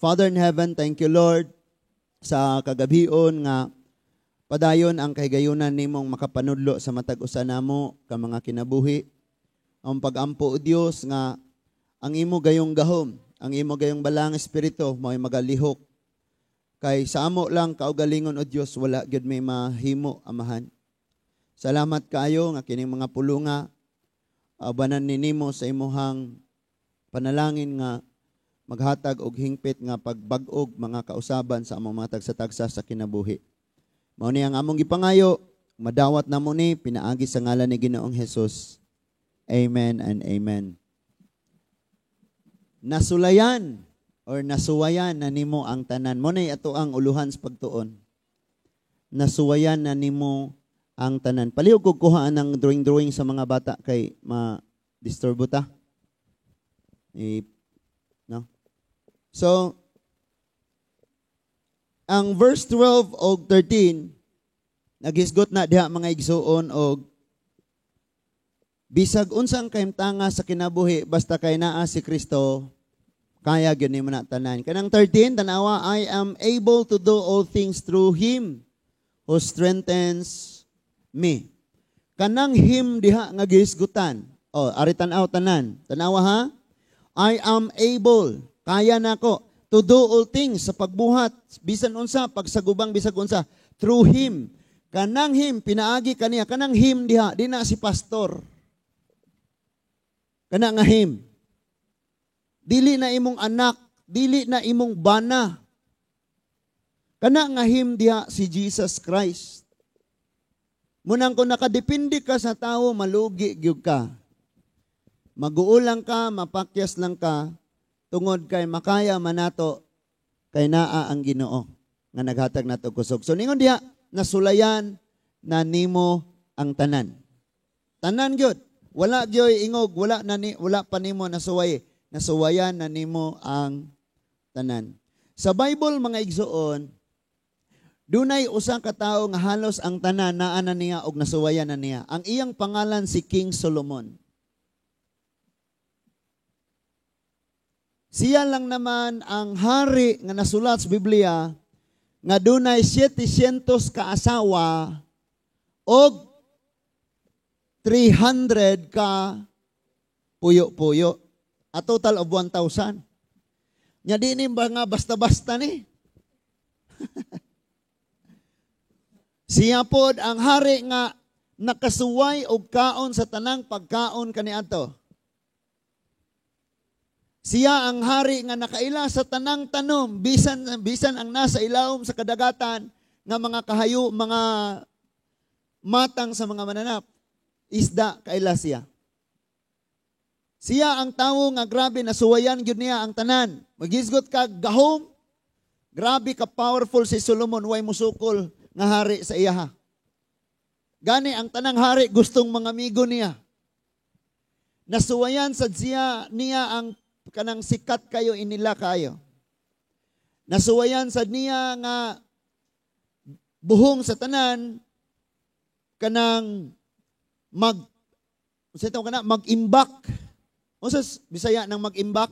Father in heaven, thank you Lord sa kagabion nga padayon ang kahigayunan nimong makapanudlo sa matag usa namo ka mga kinabuhi. Ang pag-ampo o Dios nga ang imo gayong gahom, ang imo gayong balang espiritu mo'y magalihok. Kay sa amo lang kaugalingon o Dios wala gyud may mahimo amahan. Salamat kaayo nga kining mga pulunga banan ninimo sa imuhang panalangin nga maghatag og hingpit nga pagbag-og mga kausaban sa among mga tagsa-tagsa sa kinabuhi. Mao ni ang among gipangayo, madawat namo ni pinaagi sa ngalan ni Ginoong Hesus. Amen and amen. Nasulayan or nasuwayan na nimo ang tanan. Mo nay ato ang uluhan sa pagtuon. Nasuwayan na nimo ang tanan. Palihog kog kuhaan ng drawing sa mga bata kay ma-disturbo ta. No? So, ang verse 12 o 13, naghisgot na diha mga igsuon og bisag unsang kahimtanga sa kinabuhi basta kay naa si Kristo, kaya gyud nimo na tanan. Kanang 13 tanawa, I am able to do all things through Him who strengthens me. Kanang Him diha nga gihisgutan. Ari tan-aw tanan. Tanawa ha? I am able, kaya nako, to do all things sa pagbuhat, bisan unsa, pagsagubang bisag unsa, through Him. Kanang Him, pinaagi kaniya, kanang Him diha, di na si pastor. Kana nga Him. Dili na imong anak, dili na imong bana. Kana nga Him diha si Jesus Christ. Munang kung nakadepende ka sa tao, malugi gyud ka. Maguulang ka, mapakyas lang ka, tungod kay makaya manato kay naa ang Ginoo nga naghatag nato kusog. So ningon diha, nasulayan na nimo ang tanan. Tanan gyud. Wala gyoy ingog, wala pa nimo nasuway. Nasuwayan na nimo ang tanan. Sa Bible mga igsuon, dunay usa ka tawo nga halos ang tanan naa na niya og nasuwayan na niya. Ang iyang pangalan si King Solomon. Siya lang naman ang hari nga nasulat sa Biblia nga dunay 700 ka asawa og 300 ka puyo-puyo. A total of 1,000. Nya di ni ba nga basta-basta ni? Siya pod ang hari nga nakasuway og kaon sa tanang pagkaon kaniadto. Siya ang hari nga nakaila sa tanang tanom, bisan ang nasa ilawom sa kadagatan nga mga kahayo, mga matang sa mga mananap. Isda kaila siya. Siya ang tawo nga grabe nasuwayan gyud niya ang tanan. Magisgot ka gahom. Grabe ka powerful si Solomon, way musukol nga hari sa iyaha. Gani ang tanang hari gustong mga amigo niya. Nasuwayan sad niya ang kanang sikat kayo inila kayo. Nasuwayan sad niya nga buhong sa tanan kanang mag-imbak. Usas Bisaya nang mag-imbak,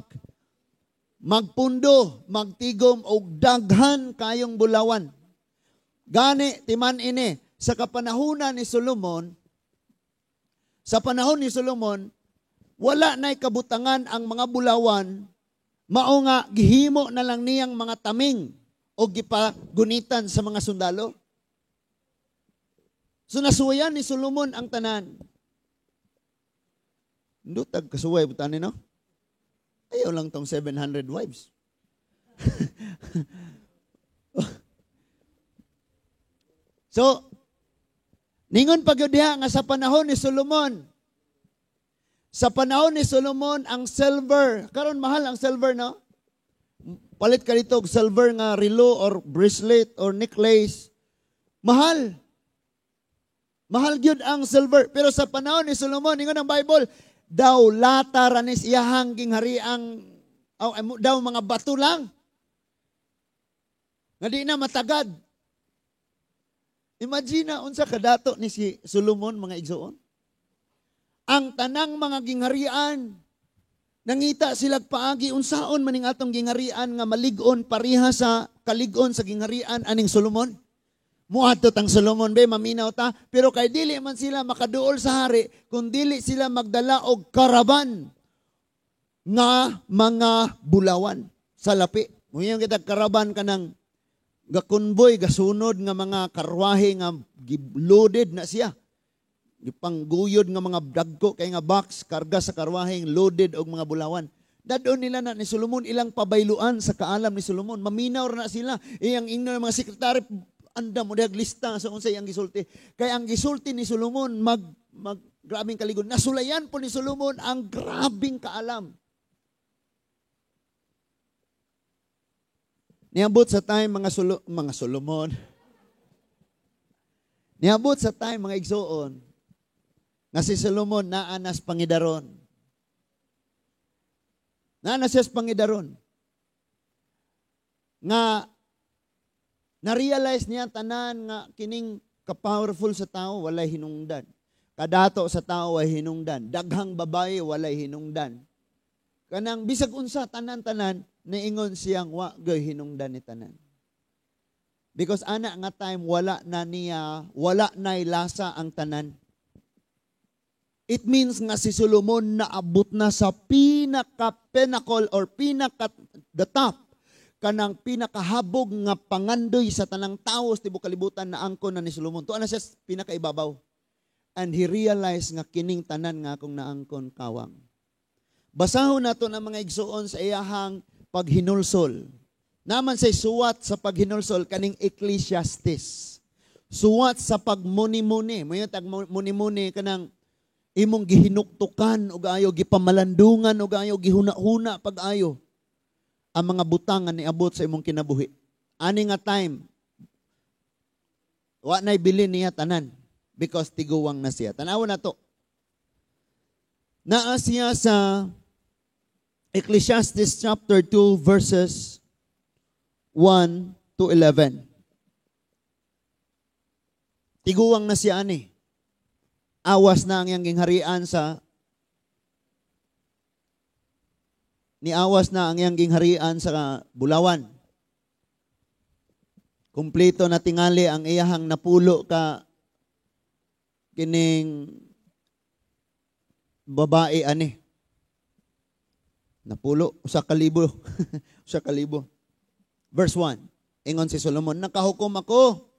magpundo, magtigom og daghan kayong bulawan. Gani timan ini sa kapanahon ni Solomon, wala na'y kabutangan ang mga bulawan, mao nga gihimo na lang niyang mga taming o gipagunitan sa mga sundalo. So nasuwayan ni Solomon ang tanan. Tag kasuway butan no? Ayaw lang tong 700 wives. So, ningon pag nga sa panahon ni Solomon, ang silver, karon mahal ang silver, no? Palit ka dito og silver nga relo or bracelet or necklace. Mahal. Mahal gyud ang silver. Pero sa panahon ni Solomon, ningon ang Bible, daw lata ranis iyahang ginghariang daw mga bato lang. Nga di na matagad. Imagine unsa kadato ni si Solomon mga igsoon. Ang tanang mga gingharian Nangita sila paagi unsaon maning atong gingharian nga malig-on pareha sa kalig-on sa gingharian aning Solomon. Muadto tang Solomon be maminaw ta, pero kay dili man sila makaduol sa hari kung dili sila magdala og karaban nga mga bulawan sa lapi. Muyon kita karaban kanang gakunboy gasunod nga mga karwahe nga loaded na siya. Gipangguyod nga mga dagko kay nga box karga sa karwahe loaded og mga bulawan. Dadon nila na ni Solomon ilang pabayluan sa kaalam ni Solomon. Maminaw na sila. Iyang ingno mga sekretary anda mo diag lista sa unsay ang gisulti. Kay ang gisulti ni Solomon mag grabing kaligon. Nasulayan po ni Solomon ang grabing kaalam. Niabot sa time mga Solomon. Niabot sa time mga igsoon nga si Solomon naanas pangidaron. Naanas siya pangidaron. Nga na-realize niya tanan nga kining ka-powerful sa tao walay hinungdan. Kadato sa tao ay hinungdan. Daghang babae walay hinungdan. Kanang bisag unsa tanan-tanan niingon siyang wa gay hinungdan ni tanan. Because ana nga time wala na lasa ang tanan. It means nga si Solomon naabot na sa pinaka-pinnacle or the top kanang pinakahabog nga pangandoy sa tanang tawo sa tibuok kalibutan na angkon na ni Solomon. Tuwa na siya pinakaibabaw. And he realized nga kining tanan nga akong naangkon kawang. Basahon nato ng mga igsuon sa iyahang paghinulsol. Naman say suwat sa paghinulsol kaning Ecclesiastes. Suwat sa pagmuni-muni. Mayon tag muni-muni kanang imong gihinuktukan og ayo gipamalandungan og ayo gihuna-huna pag-ayo ang mga butangan ni abot sa imong kinabuhi. Ani nga time wa nay bilin niya tanan because tiguwang na siya. Tanaw na to. Naa siya sa Ecclesiastes chapter 2 verses 1 to 11. Tiguwang na siya ani. Awas na ang iyang gingharian niawas na ang iyang gingharian sa bulawan. Kumpleto na tingali ang iyahang napulo ka kining babae ani. Napulo, usa ka libo. Usa ka libo. Verse 1. Ingon si Solomon, nakahukom ako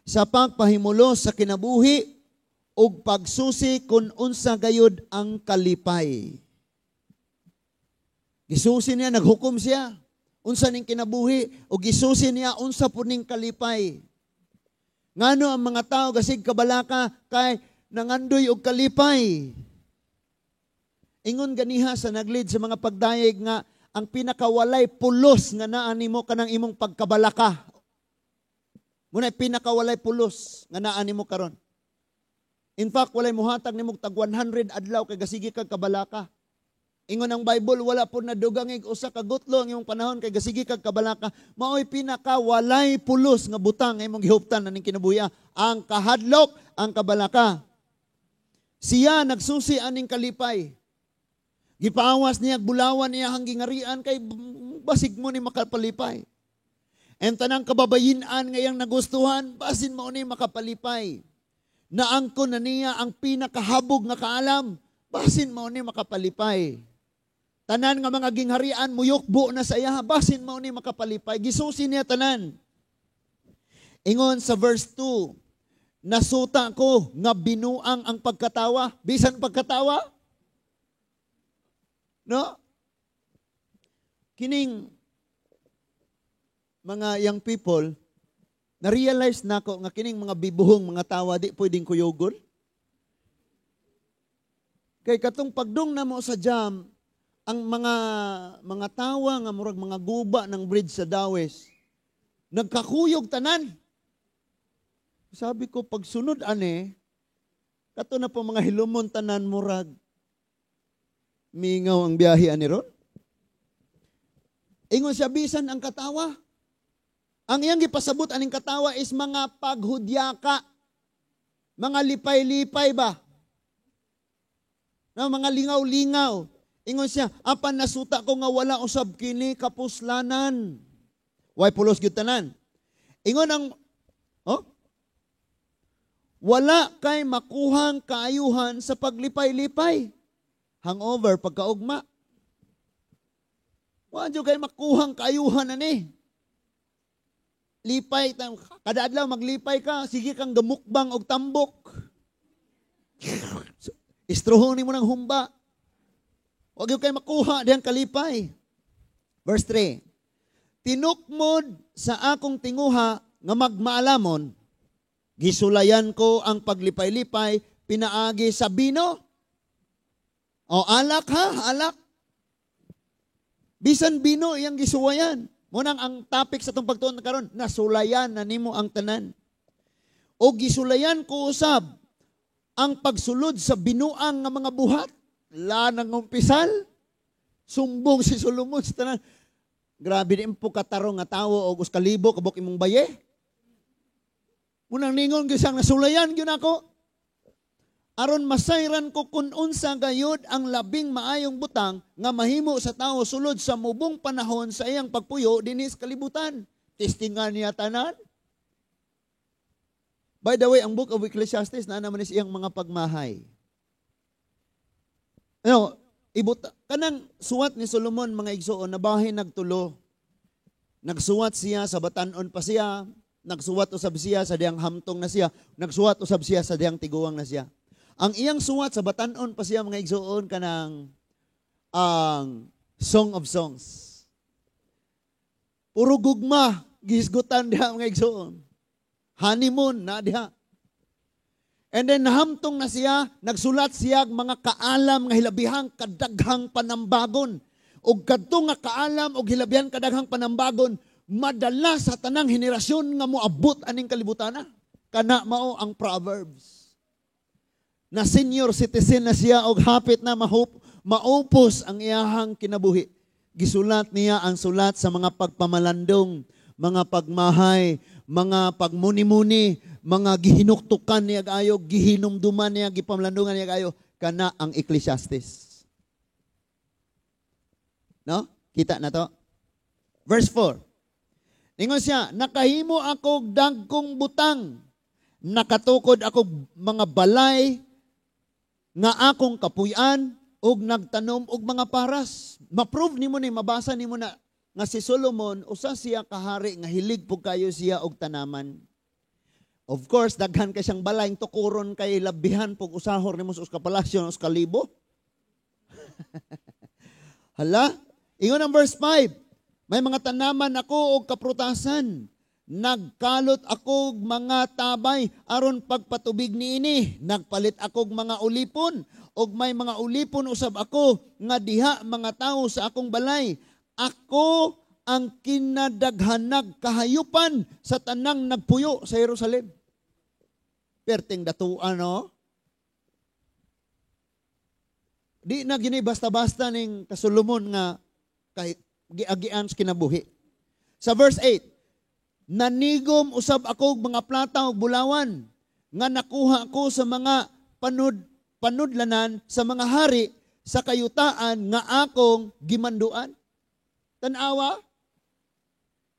sa pagpahimulos sa kinabuhi ug pagsusi kun unsa gayud ang kalipay. Gisusi niya, naghukom siya. Unsa ning kinabuhi ug gisusi niya unsa pud ning kalipay. Ngano ang mga tao gasig kabalaka kay nangandoy og kalipay. Ingon ganiha sa naglid sa mga pagdayeg nga ang pinakawalay pulos nga naa nimo kanang imong pagkabalaka. Muna pinakawalay pulos nga naa nimo karon. In fact, walay muhatag nimo tag 100 adlaw kay gasigi kag kabalaka. Ingon ang Bible, wala po na dugangig usa ka gutlo ang imong panahon kay gasigi kag kabalaka. Maoy pinakawalay pulos nga butang nga imong gihuptan aning kinabuhi, ang kahadlok, ang kabalaka. Siya nagsusi aning kalipay. Gipaawas niya, bulawan niya hanggang ngarian kay basig mo ni makapalipay. And tanang kababayinan ngayang nagustuhan, basin mo ni makapalipay. Naangkon na niya ang pinakahabog nga kaalam, basin mo ni makapalipay. Tanan nga mga gingharian, muyukbo na sa iya, basin mo ni makapalipay. Gisusi niya tanan. Ingon sa verse 2, nasuta ko nga binuang ang pagkatawa. Bisan pagkatawa? No? Kining mga young people, na-realize na ko nga kining mga bibuhong mga tawa di pwedeng kuyogol. Kay katong pagdong na mo sa jam, ang mga tawa nga murag mga guba ng bridge sa Dawes, nagkakuyog tanan. Sabi ko, pagsunod ane, kato na po mga hilumon tanan murag, mingaw ang biyahe ani ron. Ingon siya bisan ang katawa. Ang iyang gipasabot aning katawa is mga paghudyaka. Mga lipay-lipay ba? Na mga lingaw-lingaw. Ingon siya, apan nasuta ko nga wala usab kini kapuslanan. Why pulos gyud tanan? Ingon ang wala kay makuhang kaayuhan sa paglipay-lipay. Hangover pagkaugma. Wa jud kay makuhang kaayuhan ani. Lipay, kada adlaw maglipay ka, sige kang gamukbang og tambok. Istrohonin mo ng humba. Huwag yung kayo makuha diyan kalipay. Verse 3. Tinukmod sa akong tinguha nga magmaalamon, gisulayan ko ang paglipay-lipay, pinaagi sa bino. O alak ha, alak. Bisan bino iyang gisuwayan. Munang ang topic sa itong pagtuon karon, nasulayan na nimo ang tanan. O gisulayan ko usab ang pagsulod sa binuang nga mga buhat. Lanang umpisal, sumbong si Solomon sa tanan. Grabe din po kataro nga tawo o uskalibo kabok imong baye. Munang ningon gisang nasulayan gyud ako. Aron masayran ko kun unsa gayud ang labing maayong butang nga mahimo sa tawo sulod sa mubong panahon sa iyang pagpuyo dinis kalibutan. Testingan niya tanan. By the way, ang book of Ecclesiastes na naman is iyang mga pagmahay. Kanang suwat ni Solomon mga igsoon na bahin nagtulo. Nagsuwat siya sa batanon pa siya, nagsuwat usab siya sa diyang hamtong na siya, nagsuwat usab siya sa diyang tiguang na siya. Ang iyang suwat sa batanon pa siya mga igsoon kanang ang Song of Songs. Puro gugma, gisgutan diha mga igsoon. Honeymoon na diha. And then nahamtong na siya, nagsulat siya mga kaalam nga hilabihang kadaghang panambagon. O kadto nga kaalam o hilabihang kadaghang panambagon, madala sa tanang henerasyon nga moabot aning kalibutana. Kana mao ang Proverbs. Na senior citizen na siya o hapit na maupos ang iyahang kinabuhi. Gisulat niya ang sulat sa mga pagpamalandong, mga pagmahay, mga pagmuni-muni, mga gihinuktukan niya kayo, gihinumduman niya, gipamlandungan niya kayo, kana ang Ecclesiastes. No? Kita na to? Verse 4. Ningon siya, nakahimo ako dagkong butang, nakatukod ako mga balay, nga akong kapuy-an, og nagtanom og mga paras. Ma-prove nimo ni, mabasa nimo na, nga si Solomon, usa siya kahari, nga hilig po kayo siya og tanaman. Of course, daghan ka siyang balay, tukuron kay labihan pag usahor ni mo sa kapalasyo ng kalibo. Hala? Ingon ang verse 5. May mga tanaman ako og kaprutasan. Nagkalot ako mga tabay aron pagpatubig niini. Nagpalit ako mga ulipon. Og may mga ulipon usab ako nga diha mga tao sa akong balay. Ako ang kinadaghanag kahayupan sa tanang nagpuyo sa Jerusalem. Perting datuan, no? Di na gini basta-basta ning kasulumon nga giagian sa kinabuhi. Sa verse 8, nanigom usab ako mga plata ug bulawan nga nakuha ko sa mga panudlanan sa mga hari sa kayutaan nga akong gimanduan. Tanawa,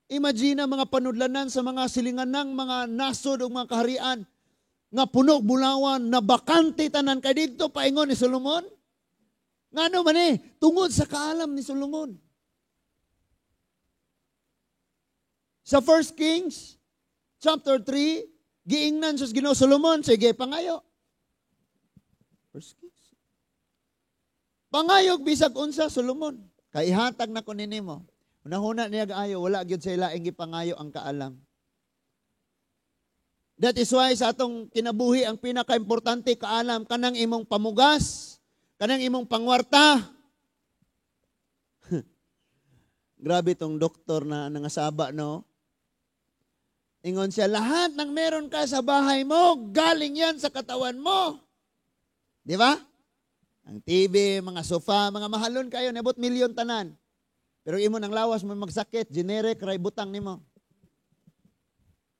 imagine mga panudlanan sa mga silinganang mga nasod o mga kaharian nga puno bulawan na bakante tanan kay dito paingon ni Solomon. Ngano man tungod sa kaalam ni Solomon. Sa 1 Kings chapter 3, giingnan sa Ginoo Solomon, sige pangayo. 1 Kings. Pangayog bisag unsa Solomon. Kay ihatag na ko ninimo. Unahuna niya gaayo, wala gyud sa ilaing gipangayo ang kaalam. That is why sa atong kinabuhi ang pinaka-importante kaalam kanang imong pamugas, kanang imong pangwarta. Grabe tong doktor na nangasaba, no? Ingon siya, lahat ng meron ka sa bahay mo, galing yan sa katawan mo. Di ba? Ang TV, mga sofa, mga mahalon kayo, nabot milyon tanan. Pero imo nang lawas mo magsakit, generic, ray butang nimo.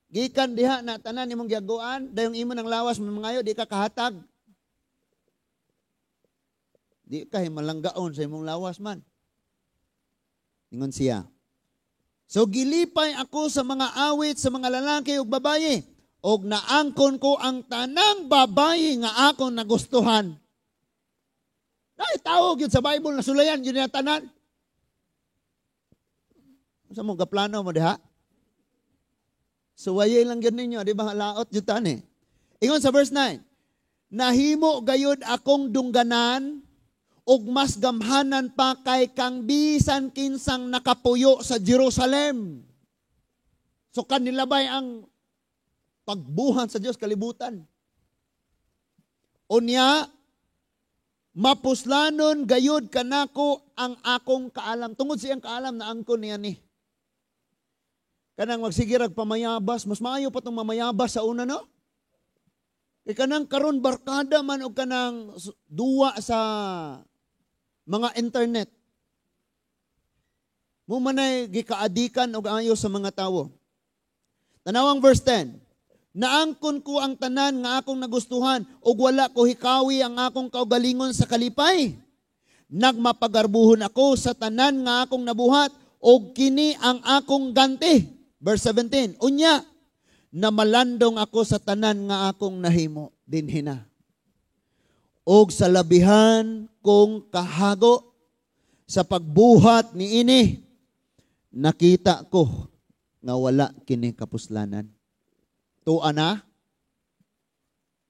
Gikan diha na tanan nimong giaguan, dayong imo nang lawas mo mangayo, di ka kahatag. Di kay malanggaon sa imong lawas man. Ingon siya. So gilipay ako sa mga awit sa mga lalaki ug babaye, og naangkon ko ang tanang babaye nga akong nagustuhan. Ay, tawag yun sa Bible na sulayan, yun na tanan. Sa mga plano mo diha? Suwayay lang yun ninyo, di ba? Laot yun tan eh. Ingon sa verse 9, nahimo gayud akong dungganan, ug mas gamhanan pa kay kang bisan kinsang nakapuyo sa Jerusalem. So kanilabay ang pagbuhan sa Dios kalibutan. Unya, mapuslanon gayud kanako ang akong kaalam. Tungod siyang kaalam na angkon niya ni. Kanang magsigirag pamayabas, mas maayo pa itong mamayabas sa una, no? Kanang karon barkada man o kanang duwa sa mga internet. Mo manay gikaadikan og ayo sa mga tawo. Tanawang verse 10. Naangkon ko ang tanan nga akong nagustuhan ug wala ko hikawi ang akong kaugalingon sa kalipay. Nagmapagarbuhon ako sa tanan nga akong nabuhat ug kini ang akong ganti. Verse 17. Unya, namalandong ako sa tanan nga akong nahimo dinhi na. Og sa labihan kong kahago sa pagbuhat ni ini, nakita ko nga wala kini kapuslanan. Tuan na?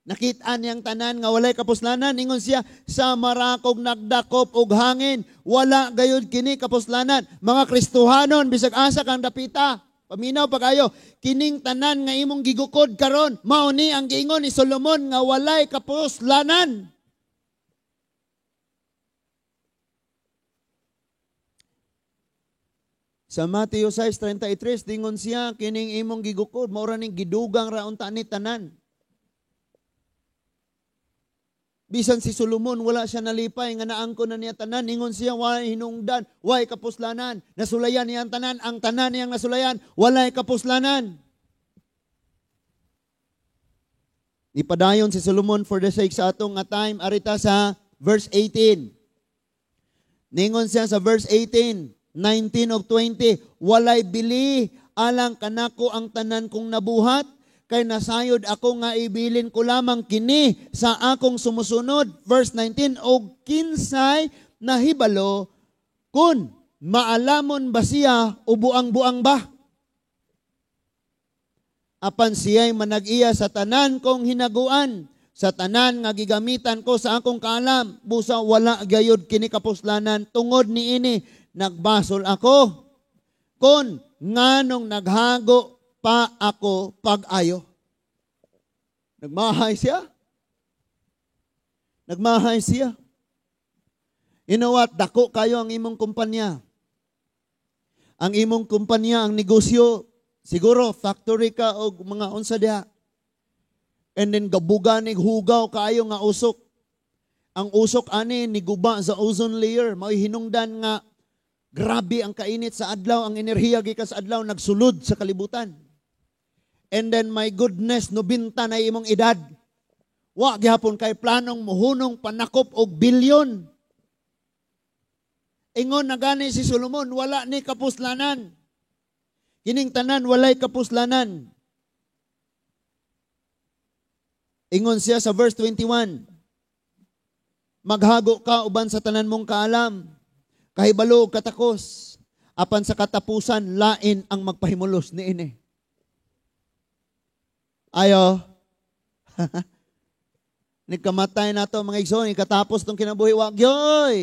Nakita niyang tanan nga walay kapuslanan, ingon siya, sa marakog nagdakop og hangin, wala gayud kini kapuslanan. Mga Kristohanon, bisag asa kang dapita, paminaw pa kayo, kining tanan nga imong gigukod karon, mao ni ang giingon ni Solomon nga walay kapuslanan. Sa Mateo 6:33, dingon siya, kining imong gigukod, maura ning gidugang raon tani tanan. Bisan si Solomon, wala siya nalipay, nga naangkon na niya tanan, ingon siya, walay hinungdan, walay kapuslanan. Nasulayan niya ang tanan niyang nasulayan, walay kapuslanan. Ipadayon si Solomon for the sake sa atong nga time, arita sa verse 18. Ningon siya sa verse 18, 19 of 20, walay bili alang kanako ang tanan kong nabuhat, kay nasayod ako nga ibilin ko lamang kini sa akong sumusunod. Verse 19, og kinsay nahibalo kun maalamon ba siya o buang-buang ba? Apan siya'y manag-iya sa tanan kong hinaguan, sa tanan nga gigamitan ko sa akong kaalam, busa wala gayud kini kapuslanan, tungod ni ini nagbasol ako, kon nganong naghago pa ako pag-ayo. Nagmahay siya. Nagmahay siya. You know what? Dako kayo ang imong kumpanya. Ang imong kumpanya, ang negosyo, siguro factory ka o mga unsa diha. And then gabuga nig hugaw kayo nga usok. Ang usok ani niguba sa ozone layer, mao hinungdan nga grabe ang kainit sa adlaw, ang enerhiya gikan sa adlaw nagsulod sa kalibutan. And then my goodness, 90 na imong edad. Wa gihapon kay planong muhunong panakop og bilyon. Ingon na gani si Solomon, wala ni kapuslanan. Kining tanan walay kapuslanan. Ingon siya sa verse 21, maghago ka uban sa tanan mong kaalam, kahibalo katakos, apan sa katapusan lain ang magpahimulos niini. Ayo. Nagkamatay na to mga igsoon, katapos tong kinabuhi, wag yoy.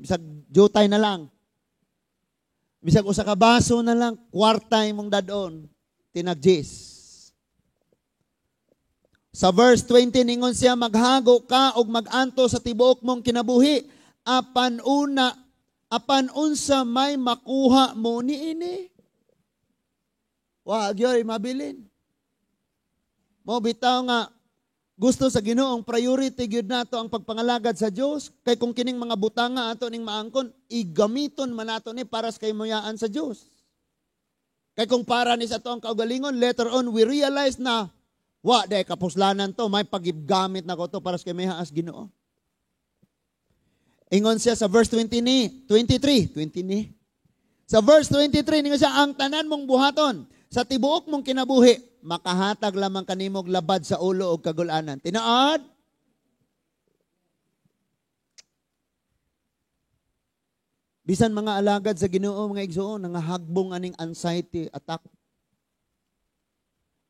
Bisag jutay na lang. Bisag usa ka baso na lang, kwartay mong dadon, tinagjis. Sa verse 20, ningon siya, maghago ka og maganto sa tibuok mong kinabuhi, apan unsa may makuha mo niini. Wag yoy mabilin. Mo bitaw nga gusto sa Ginoong priority gyud nato ang pagpangalagad sa Dios, kay kung kining mga butanga ato ning maangkon igamiton man nato ni para sa kaymuyaan sa Dios. Kay kung para ni sa ato ang kaugalingon, later on we realize na wa day kapuslanan to, may paggamit na ko to para sa kaymuyaan sa Ginoo. Ingon siya sa verse 23. Sa verse 23, ningon siya, ang tanan mong buhaton, sa tibuok mong kinabuhi, makahatag lamang kanimog labad sa ulo o kagulanan. Tinaad? Bisan mga alagad sa Ginoo, mga igsoon, nangahagbong aning anxiety attack.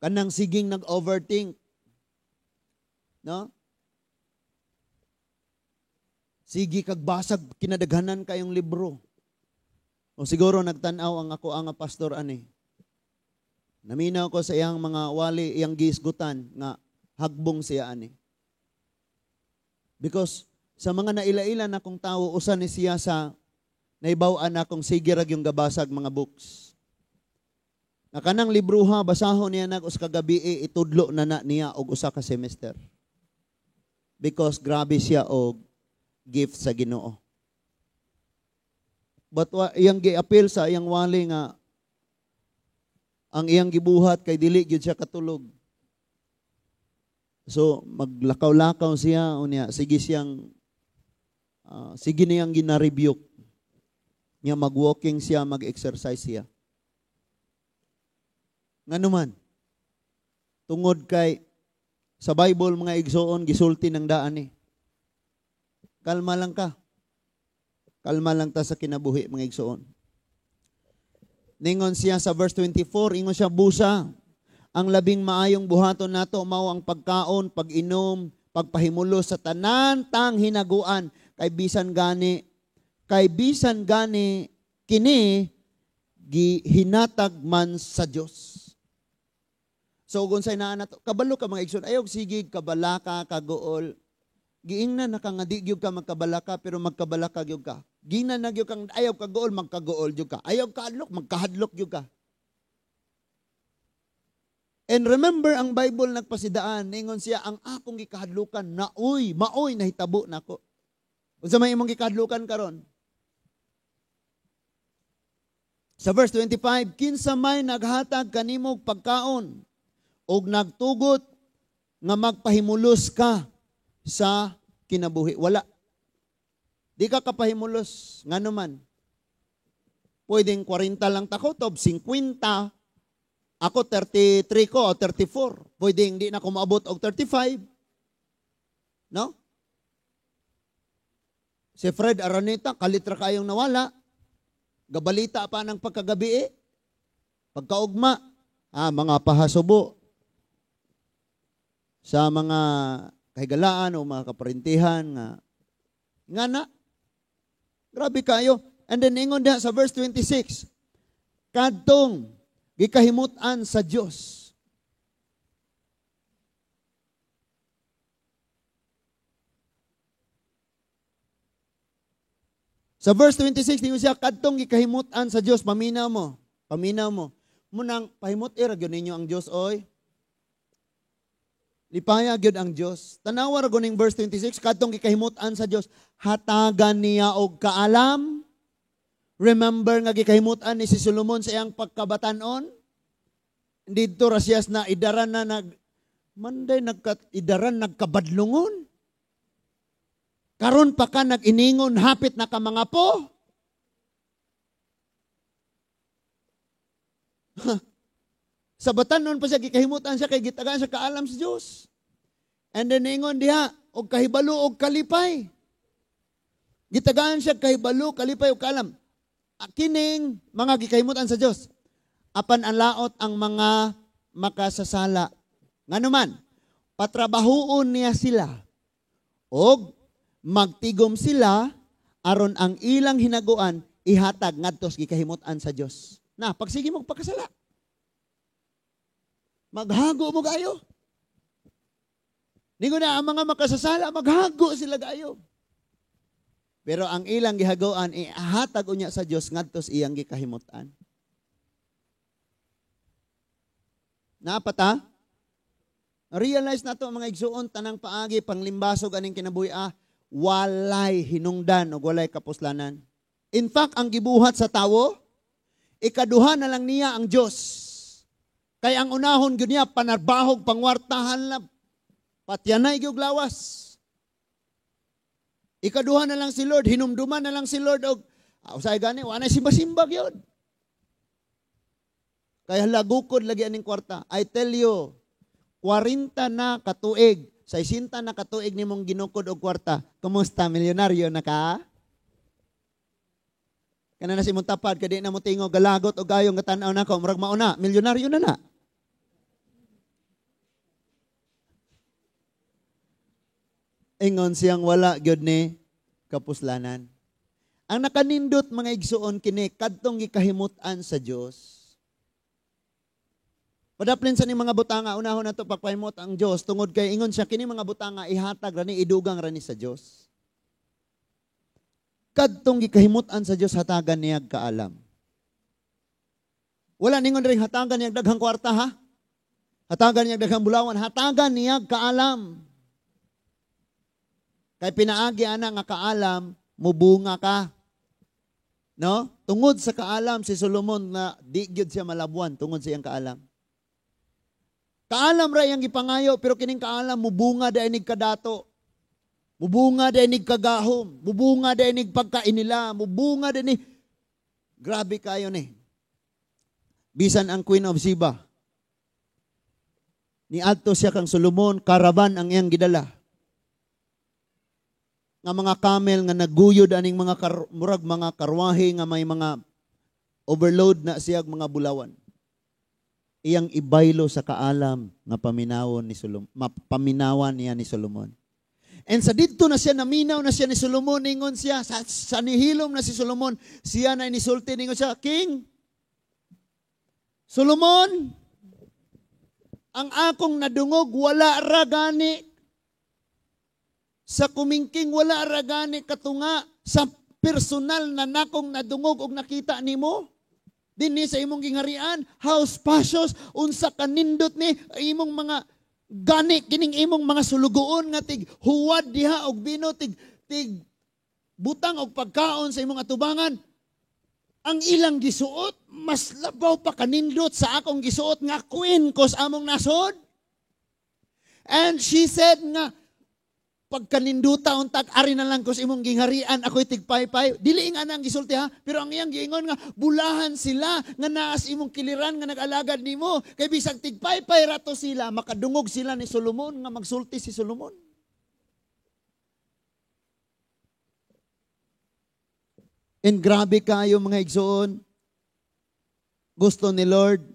Kanang siging nag-overthink. No? Sige kagbasag, kinadaghanan kayong libro. O siguro nagtanaw ang ako ang pastor ani. Naminaw ko sa iyang mga wali, iyang gisgutan nga hagbong siya ani. Because sa mga naila-ila na kong tao, usan ni siya sa naibaw-an akong sigirag yung gabasag mga books. Na kanang libruha, basahon niya us kagabi, itudlo na niya og usa ka semester. Because grabe siya og gift sa Ginoo. But iyang gi-appeal sa iyang wali nga ang iyang gibuhat kay dili gyud siya katulog. So maglakaw-lakaw siya unya sige niyang gina-rebuke. Niya mag-walking siya, mag-exercise siya. Nganuman, tungod kay sa Bible mga igsoon gisulti ng daan ni. Kalma lang ka. Kalma lang ta sa kinabuhi mga igsoon. Ningon siya sa verse 24, ingon siya busa. Ang labing maayong buhaton nato mao ang pagkaon, pag-inom, pagpahimulo sa tanan tang hinaguan kay bisan gani kini gihinatag man sa Dios. So unsay naa nato, kabalo ka mga igsoon, ayog sige kabalaka kagool. Giingnan na ka nga di gyud ka magkabalaka pero magkabalaka gyud ka. Giingnan na gyud kang ayaw kagool magkagool gyud ka. Ayaw kahadlok magkahadlok gyud ka. And remember ang Bible nagpasidaan ningon siya ang akong gikahadlukan maoy nahitabo nako. Unsa may imong gikahadlukan karon? Sa verse 25, kinsa may naghatag kanimog pagkaon ug nagtugot nga magpahimulos ka sa kinabuhi. Wala. Di ka kapahimulos. Nga naman. Pwedeng 40 lang tako, tob 50. Ako 33 ko o 34. Pwedeng di na ko maabot og 35. No? Si Fred Araneta, kalitra kayong nawala. Gabalita pa ng pagkagabi Pagkaugma. Mga pahasubo. Sa mga kahigalaan o mga kaparintihan nga na. Grabe kayo. And then ingon diha sa verse 26. Kadtong gikahimutan sa Dios. Sa verse 26 ningon siya kadtong gikahimutan sa Dios, paminaw mo. Munang pahimot ra gyud ninyo ang Dios oy. Lipaya gyud ang Dios. Tanawa ra guning verse 26 kadtong gikahimutan sa Dios, hatagan niya og kaalam. Remember nga gikahimutan ni si Solomon sa iyang pagkabatanon? Didto ra siya na idaran na nagkabadlungon. Karon pa ka nag-iningon hapit na ka mga po. Sa batanon pa siya, gikahimutan siya, kay gitagaan siya kaalam sa Diyos. And then ingon diha, og kahibalo og kalipay. Gitagaan siya kahibalo, kalipay og kaalam. Kining mga gikahimutan sa Diyos. Apan ang laot ang mga makasasala. Nganuman, patrabahuon niya sila. Og magtigom sila, aron ang ilang hinaguan, ihatag ngadtos gikahimutan sa Diyos. Na, pagsige mo pagkasala. Maghago mo gayo. Ningon na ang mga makasasala, maghago sila gayo. Pero ang ilang gihagoan, ihatag unya sa Diyos ngadtos iyang gikahimutan. Napata? Realize na to mga igsuon, tanang paagi, panglimbasog aning kinabuhi, walay hinungdan o walay kapuslanan. In fact, ang gibuhat sa tawo, ikaduha na lang niya ang Diyos. Kaya ang unahon yun niya, panarbahog, pangwartahan na, patyanay gyud lawas. Ikaduha na lang si Lord, hinumduman na lang si Lord og usay gani wala simba-simba gyud. Kaya lagukod lagi aning kwarta. I tell you, 40 na katuig, 60 na katuig nimong ginukod og kwarta. Kumusta, milyonaryo na ka? Kana na si mong tapad, kadi na mo tingog galagot o gayong katanaw na ko, murag mauna, milyonaryo na na. Ingon siyang wala gyud ni kapuslanan. Ang nakanindot mga igsuon kini kadtong gikahimutan sa Dios. Padaplin sa ni mga butanga, unahon nato pagpahimot ang Dios tungod kay ingon siya kini mga butanga ihatag rani idugang rani sa Dios. Kadtong gikahimutan sa Dios hatagan niya kaalam. Wala ningon ring hatagan niya daghang kwarta ha. Hatagan niya daghang bulawan, hatagan niya kaalam. Kay pinaagi ana nga kaalam, mubunga ka. No? Tungod sa kaalam si Solomon na di gyud siya malabuan tungod sa iyang kaalam. Kaalam ra iyang gipangayo pero kining kaalam mubunga dai nig kadato. Mubunga dai nig kagahom, mubunga dai nig pagkainila, mubunga dai ni grabe kayo ni. Bisan ang Queen of Sheba. Niadto siya kang Solomon, karaban ang iyang gidala. Nga mga camel nga naguyod aning mga murag mga karwahe nga may mga overload na siyag mga bulawan. Iyang ibaylo sa kaalam nga paminawon ni Solomon, paminawan niya ni Solomon. And sa dito na siya naminaw na siya ni Solomon, ningon siya sa nihilom na si Solomon, siya na inisulti ningon siya, King Solomon, ang akong nadungog wala ra gani sa kumingking, wala ra gani katunga sa personal na nakong nadungog og nakita nimo. Dinhi sa imong gingharian, how spacious, unsa kanindot ni imong mga gani kining imong mga sulugoon nga tig huwad diha og bino tig butang og pagkaon sa imong atubangan. Ang ilang gisuot mas labaw pa kanindot sa akong gisuot nga queen ko sa among nasod. And she said nga pagkaninduta untag ari na lang ko sa imong gingharian ako'y tigpaypay. Dili nga nang gisulti ha, pero ang iyang giingon nga bulahan sila nga naas imong kiliran nga nag-alagad nimo kay bisag tigpaypay rato sila makadungog sila ni Solomon nga magsulti si Solomon. And grabe kayo mga igsoon. Gusto ni Lord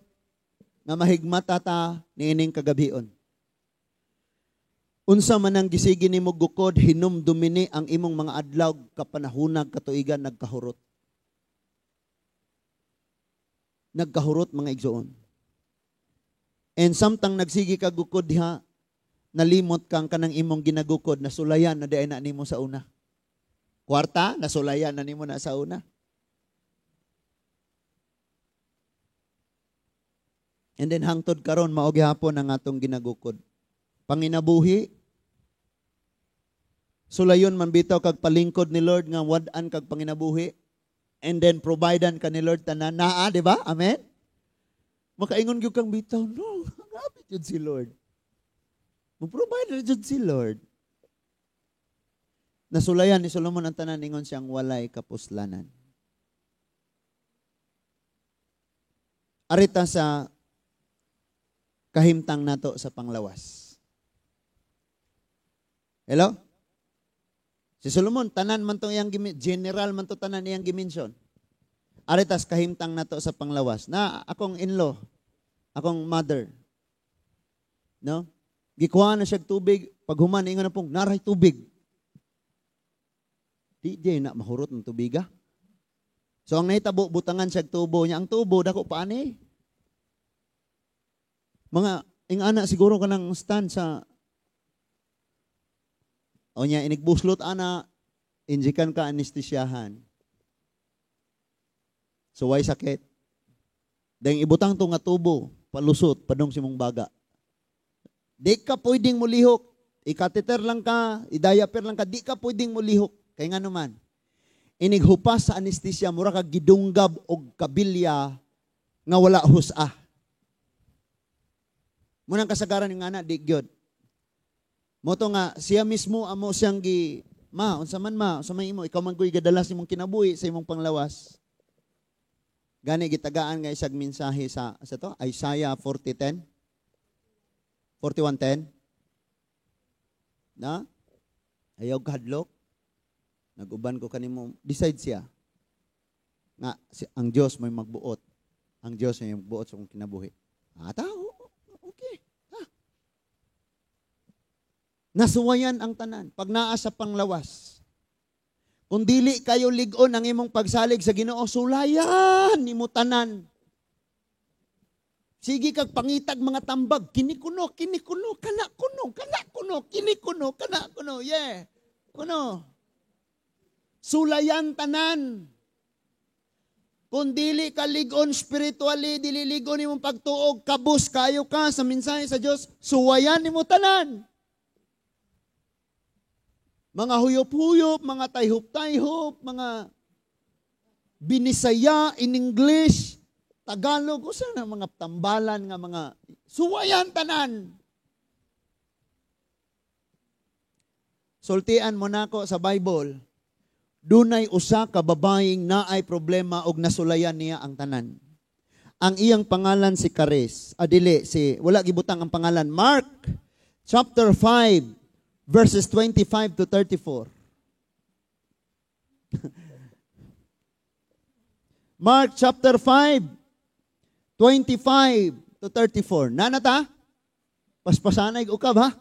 nga mahigmata ta niining kagabion. Unsa man ang gisigi nimo gukod, hinumdumini ang imong mga adlaw kapanahunag katuigan nagkahurot. Nagkahurot mga igsoon. And samtang nagsigi ka gukod diha, nalimot kang kanang imong ginagukod, nasulayan na diay na nimo sa una. Kwarta, nasulayan na nimo na sa una. And then hangtod karon mao gihapon ang atong ginagukod. Panginabuhi, sulayon man bitaw kag palingkod ni Lord nga wad-an kag panginabuhi. And then providean ka ni Lord tanan naa, di ba? Amen. Makaingon gyud kang bitaw, no, grabe jud si Lord. Mo-provide jud si Lord. Nasulayan ni Solomon ang tanan, ingon siyang walay kapuslanan. Arita sa kahimtang nato sa panglawas. Hello? Si Solomon, tanan man tong iyang general man to tanan iyang gimension. Aritas kahimtang nato sa panglawas. Na akong in-law, akong mother. No? Gikuha na siya tubig, pag human ingon na pong naray tubig. Di na mahurot ng tubiga. So ang nahitabo butangan siya tubo niya. Ang tubo dako paani. Mga ingana siguro kanang stand sa o niya inigbuslot ana injikan ka anesthesiahan. So why sakit? Dahil ibutang to nga tubo palusot padung si mong baga. Di ka pwedeng mulihok. Ikateter lang ka, idiaper lang ka, di ka pwedeng mulihok. Kaya nga naman, inighupas sa anesthesia, mura ka gidunggab o kabilya nga wala husa. Munang kasagaran ng anak, di gyud. Moto nga, siya mismo amo siyang Ma, unsa man ma, unsa man imo, ikaw man ko'y gadalas imong kinabuhi sa imong panglawas. Gani gitagaan nga isang mensahe sa to, Isaiah 40:10. 41:10. Na? Ayaw kahadlok. Nag-uban ko kanimo, decide siya. Nga, ang Diyos may magbuot. Ang Diyos may magbuot sa kong kinabuhi. Tao, okay. Nasuwayan ang tanan. Pag naa sa panglawas. Kung dili kayo ligon ang imong pagsalig sa Ginoo, sulayan nimo tanan. Sige kag pangitag mga tambag, kinikuno, kana kuno, kinikuno, kana kuno, yeah. Kuno. Sulayan tanan. Kung dili ka ligon spiritually, dili ligon imong pagtuog, kabus kayo ka sa mensahe sa Dios, suwayan nimo tanan. Mga huyop-huyop, mga tayhop-tayhop, mga binisaya in English, Tagalog, o saan mga tambalan nga mga suwayan tanan. Sultian mo nako sa Bible, dunay usa ka babaeng naay problema og nasulayan niya ang tanan. Ang iyang pangalan si Charis. Wala gibutang ang pangalan. Mark chapter 5 verses 25 to 34. Mark chapter 5 25 to 34. Nanata? Paspasanay ukab ha?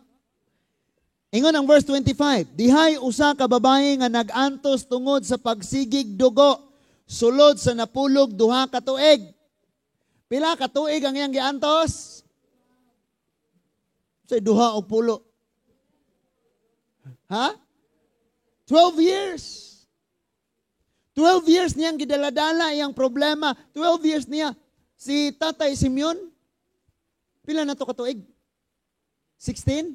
Ingon ang verse 25. Dihay usa ka babae nga nag-antos tungod sa pagsigig dugo, sulod sa napulog duha ka tuig. Pila ka tuig ang iyang giantos? Say duha o pulo. Ha? 12 years. 12 years niyang gidaladala iyang problema. 12 years niya. Si Tatay Simeon, pila na to ka tuig? 16?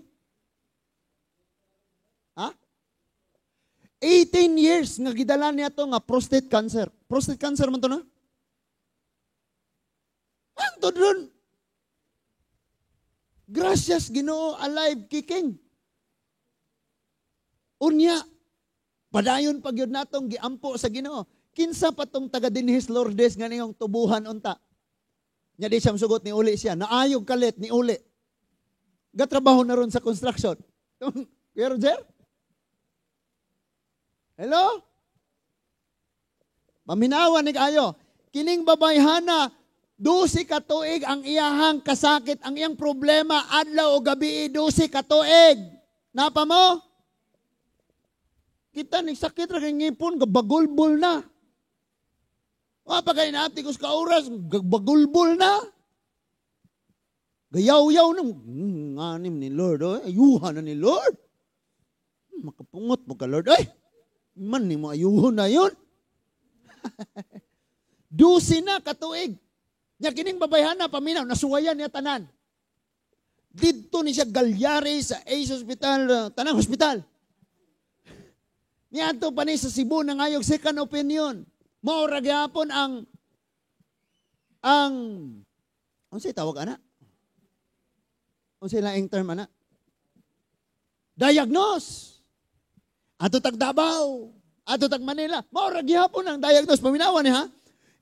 Ha? 18 years nga gidala niya to nga prostate cancer. Prostate cancer man to na? Ang to doon. Gracias Ginoo, alive, kicking. Unya, padayon pag yun natong giampo sa Ginoo. Kinsa pa tong taga Dinhis Lourdes nga niyong tubuhan unta. Nya di siya masugot ni uli siya. Naayog kalit ni uli. Gatrabaho na ron sa construction. Kuya Roger? Hello? Paminawan ni kayo. Kining babayhana, 12 ka tuig ang iyahang kasakit, ang iyang problema, adlaw o gabi, 12 ka tuig. Napa mo? Kita ni sakit ra kay ngipon, bagulbol na. Wa pa kay naati kus ka oras, bagulbol na. Gayaw-yaw na, nganim ni Lord, ayuhan na ni Lord. Makapungot mo ka Lord, man ni mo ayuhon na yun. 12 na katuig. Nya kining babayhana paminaw, nasuwayan niya tanan. Dito ni siya galyari sa Ace Hospital, tanang hospital. Niadto pa ni sa Cebu na ngayog second opinion. Mao ra gyapon ang unsay tawag ana? Unsay laing term ana? Diagnose. Ato tag Davao, ato tag Manila. Mao ra gyapon ang diagnose paminawan ni ha.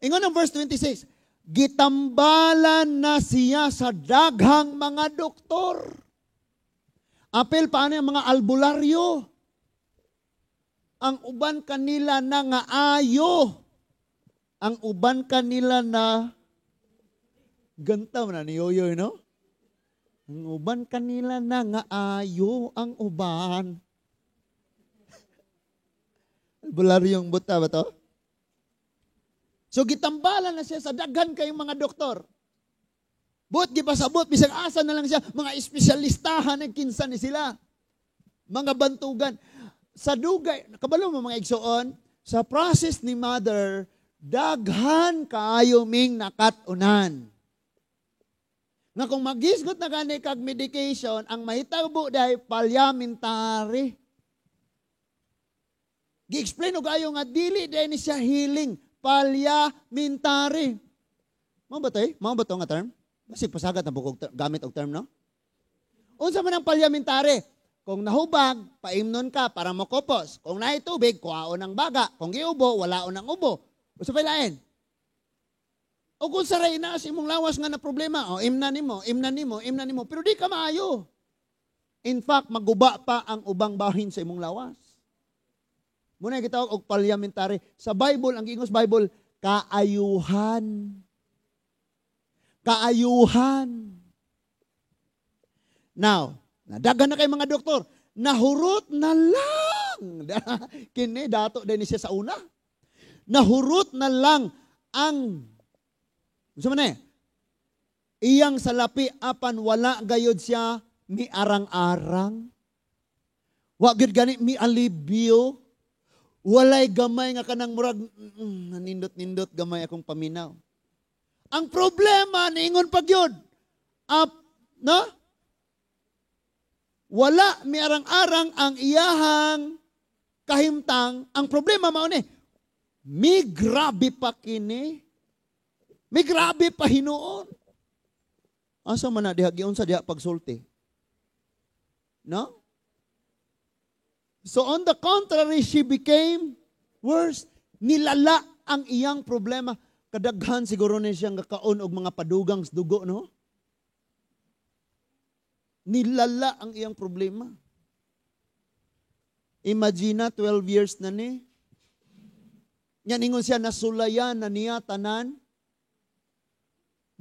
Ingon ang verse 26. Gitambalan na siya sa daghang mga doktor. Apel paano ang mga albularyo? Ang uban kanila na nga ayo. Ang uban kanila na ganta na ni Yoyoy, no? Ang uban kanila na nga ayo ang uban. Albularyong buta ba to? So gitambalan na siya sa daghan kayong mga doktor. Buot gipasabot, bisag asa na lang siya, mga espesyalistahan ng kinsa ni sila. Mga bantugan. Sa dugay, kabalo mo mga igsoon, sa process ni mother, daghan kaayo ming nakatunan. Nga kung magisgot na gani kag medication, ang mahitabo dahi parliamentary. Gi-explain og ayo nga dili dahi ni siya healing, parliamentary. Mao ba tay? Mao ba to nga term? Kasi pasagat na bukog gamit og term, no? Unsa man ang parliamentary? Kung nahubag, paimnon ka para makopos. Kung naay tubig, kuhaon ng baga. Kung giubo, walaon ng ubo. Usa pa lain. O kung saray na sa imong lawas nga na problema, o imna nimo. Pero di ka maayo. In fact, maguba pa ang ubang bahin sa imong lawas. Muna kita og parliamentary. Sa Bible, ang ingos Bible, kaayuhan. Kaayuhan. Now, nadagan na kay mga doktor, nahurot na lang. Kini dato din siya sa una. Nahurot na lang ang iyang salapi apan wala gayod siya mi arang-arang. Wa gyud gani mi alibyo. Walay gamay nga kanang murag nanindot-nindot gamay akong paminaw. Ang problema niingon pag yun. No? Wala mi arang-arang ang iyahang kahimtang. Ang problema mao ni mi grabe pa kini. Mi grabe pa hinuon. Asa man na diha giun sa diha pagsulti? No? So on the contrary, she became worse. Nilala ang iyang problema. Kadaghan siguro na siyang kakaon og mga padugang sa dugo, no? Nilala ang iyang problema. Imagine 12 years na ni. Yan ingon siya, nasulayan na niya tanan.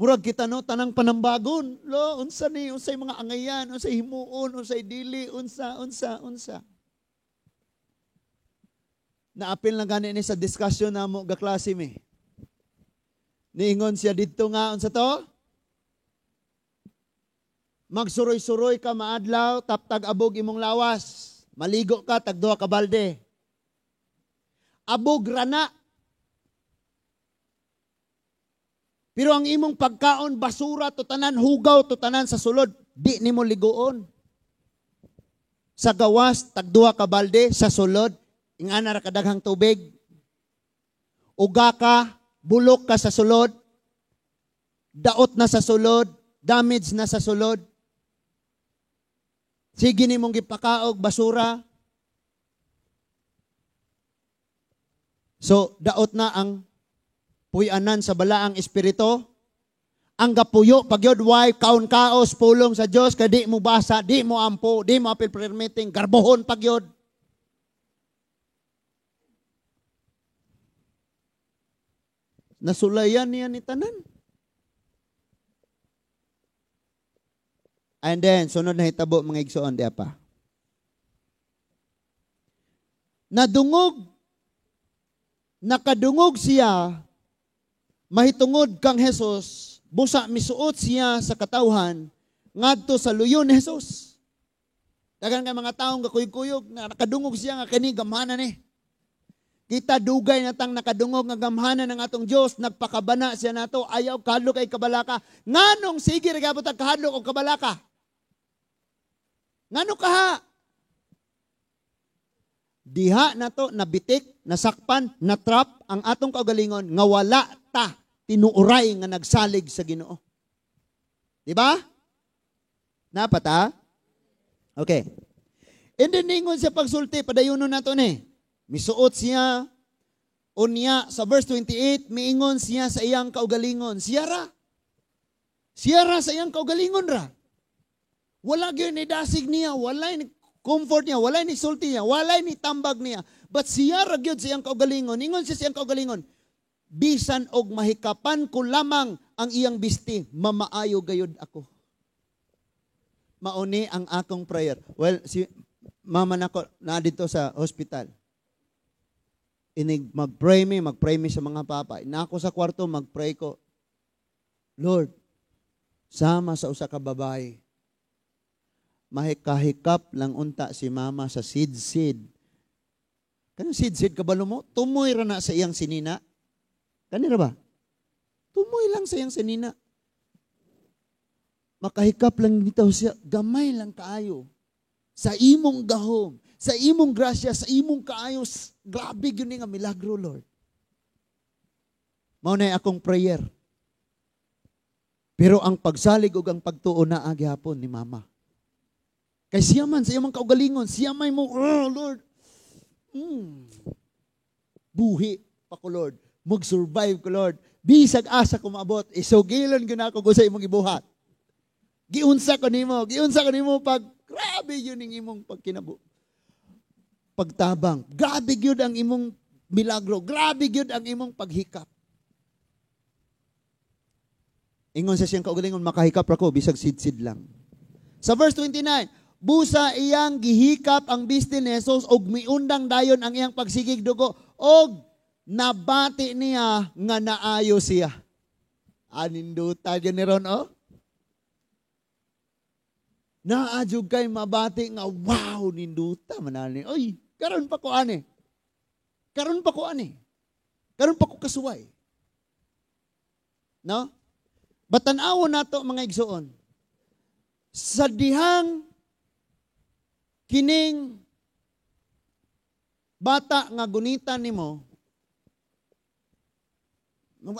Murag kita no, tanang panambagon. Lo, unsa ni, unsay mga angayan, unsay himuon, unsay dili, unsa. Naapil na gani ni sa discussion na mo gaklase mi. Niingon siya dito nga, unsa to? Magsuroy-suroy ka maadlaw, taptag abog imong lawas. Maligo ka, tagduha ka balde. Abog rana. Pero ang imong pagkaon, basura, tutanan, hugaw, tutanan sa sulod, di nimo ligoon. Sa gawas, tagduha ka balde, sa sulod, ingana ra kadaghang tubig. Uga ka, bulok ka sa sulod, daot na sa sulod, damage na sa sulod. Sige nimong gipakaog, basura. So, daot na ang puyanan sa balaang espiritu. Ang gapuyo, pagyod, why, kaon kaos, pulong sa Diyos, kaya di mo basa, di mo ampo, di mo apil prayer meeting, garbohon pagyod. Nasulayan niya ni tanan. And then, sunod na hitabo mga igsoon, di pa. Nakadungog siya, mahitungod kang Jesus, busa misuot siya sa katawhan, ngadto sa luyon ni Jesus. Dagan nga mga taong kakuyog-kuyog, nakadungog siya nga kini gamhanan ni. Kita dugay na tang nakadungog nga gamhanan ng atong Diyos, nagpakabana siya nato, ayaw kahadlok kay kabalaka. Nganong sige regabot ang kahadlok o kabalaka? Ngano kaha? Diha na to, nabitik, nasakpan, natrap ang atong kaugalingon, nga wala ta tinuuray nga nagsalig sa Ginoo. Diba? Napata? Okay. And then ningon siya pagsulti, padayunon nato ni. Misuot siya, unya, sa verse 28, miingon siya sa iyang kaugalingon. Siya ra sa iyang kaugalingon ra. Wala gyud ni dasig niya, wala ni comfort niya, wala ni sulti niya, wala ni tambag niya. But siya ra gyud sa iyang kaugalingon. Ingon siya sa iyang kaugalingon, bisan og mahikapan ko lamang ang iyang bisti, mamaayo gayud ako. Mauni ang akong prayer. Well, si mama nako na dito sa hospital. Magpray mi sa mga papa. Inako sa kwarto, magpray ko. Lord, sama sa usa ka babae. Mahikahikap lang unta si mama sa sid-sid. Kanang sid-sid kabalo mo? Tumoy ra na sa iyang sinina. Kanira ba? Tumoy lang sa iyang sinina. Makahikap lang bitaw siya. Gamay lang kaayo. Sa imong gahom. Sa imong grasya, sa imong kaayos, grabe yun nga milagro, Lord. Mao na akong prayer. Pero ang pagsalig ug ang pagtuo na agyapon ni mama. Kay siya man, sa iyang kaugalingon, siya may mo, oh Lord, buhi pa ko Lord, mag-survive ko Lord, bisag asa ko maabot, isugilon ko na ako sa imong ibuhat. Giunsa ko nimo pag, grabe yun ang imong pagtabang, grabe yun ang imong milagro, grabe yun ang imong paghikap. Ingon sa siyang kaugalingon, makahikap ako, bisag sid-sid lang. Sa verse 29, busa iyang gihikap ang bisti ni Jesus og miundang dayon ang iyang pagsigig dugo og nabati niya nga naayo siya. Aninduta yun ni Ron, oh? Naadjog kay mabati nga, wow, ninduta manani. Oy, karon pa ko ani. Karon pa ko kasuway. No? Batan-awon nato mga igsoon. Sa dihang kining bata nga gunitan nimo,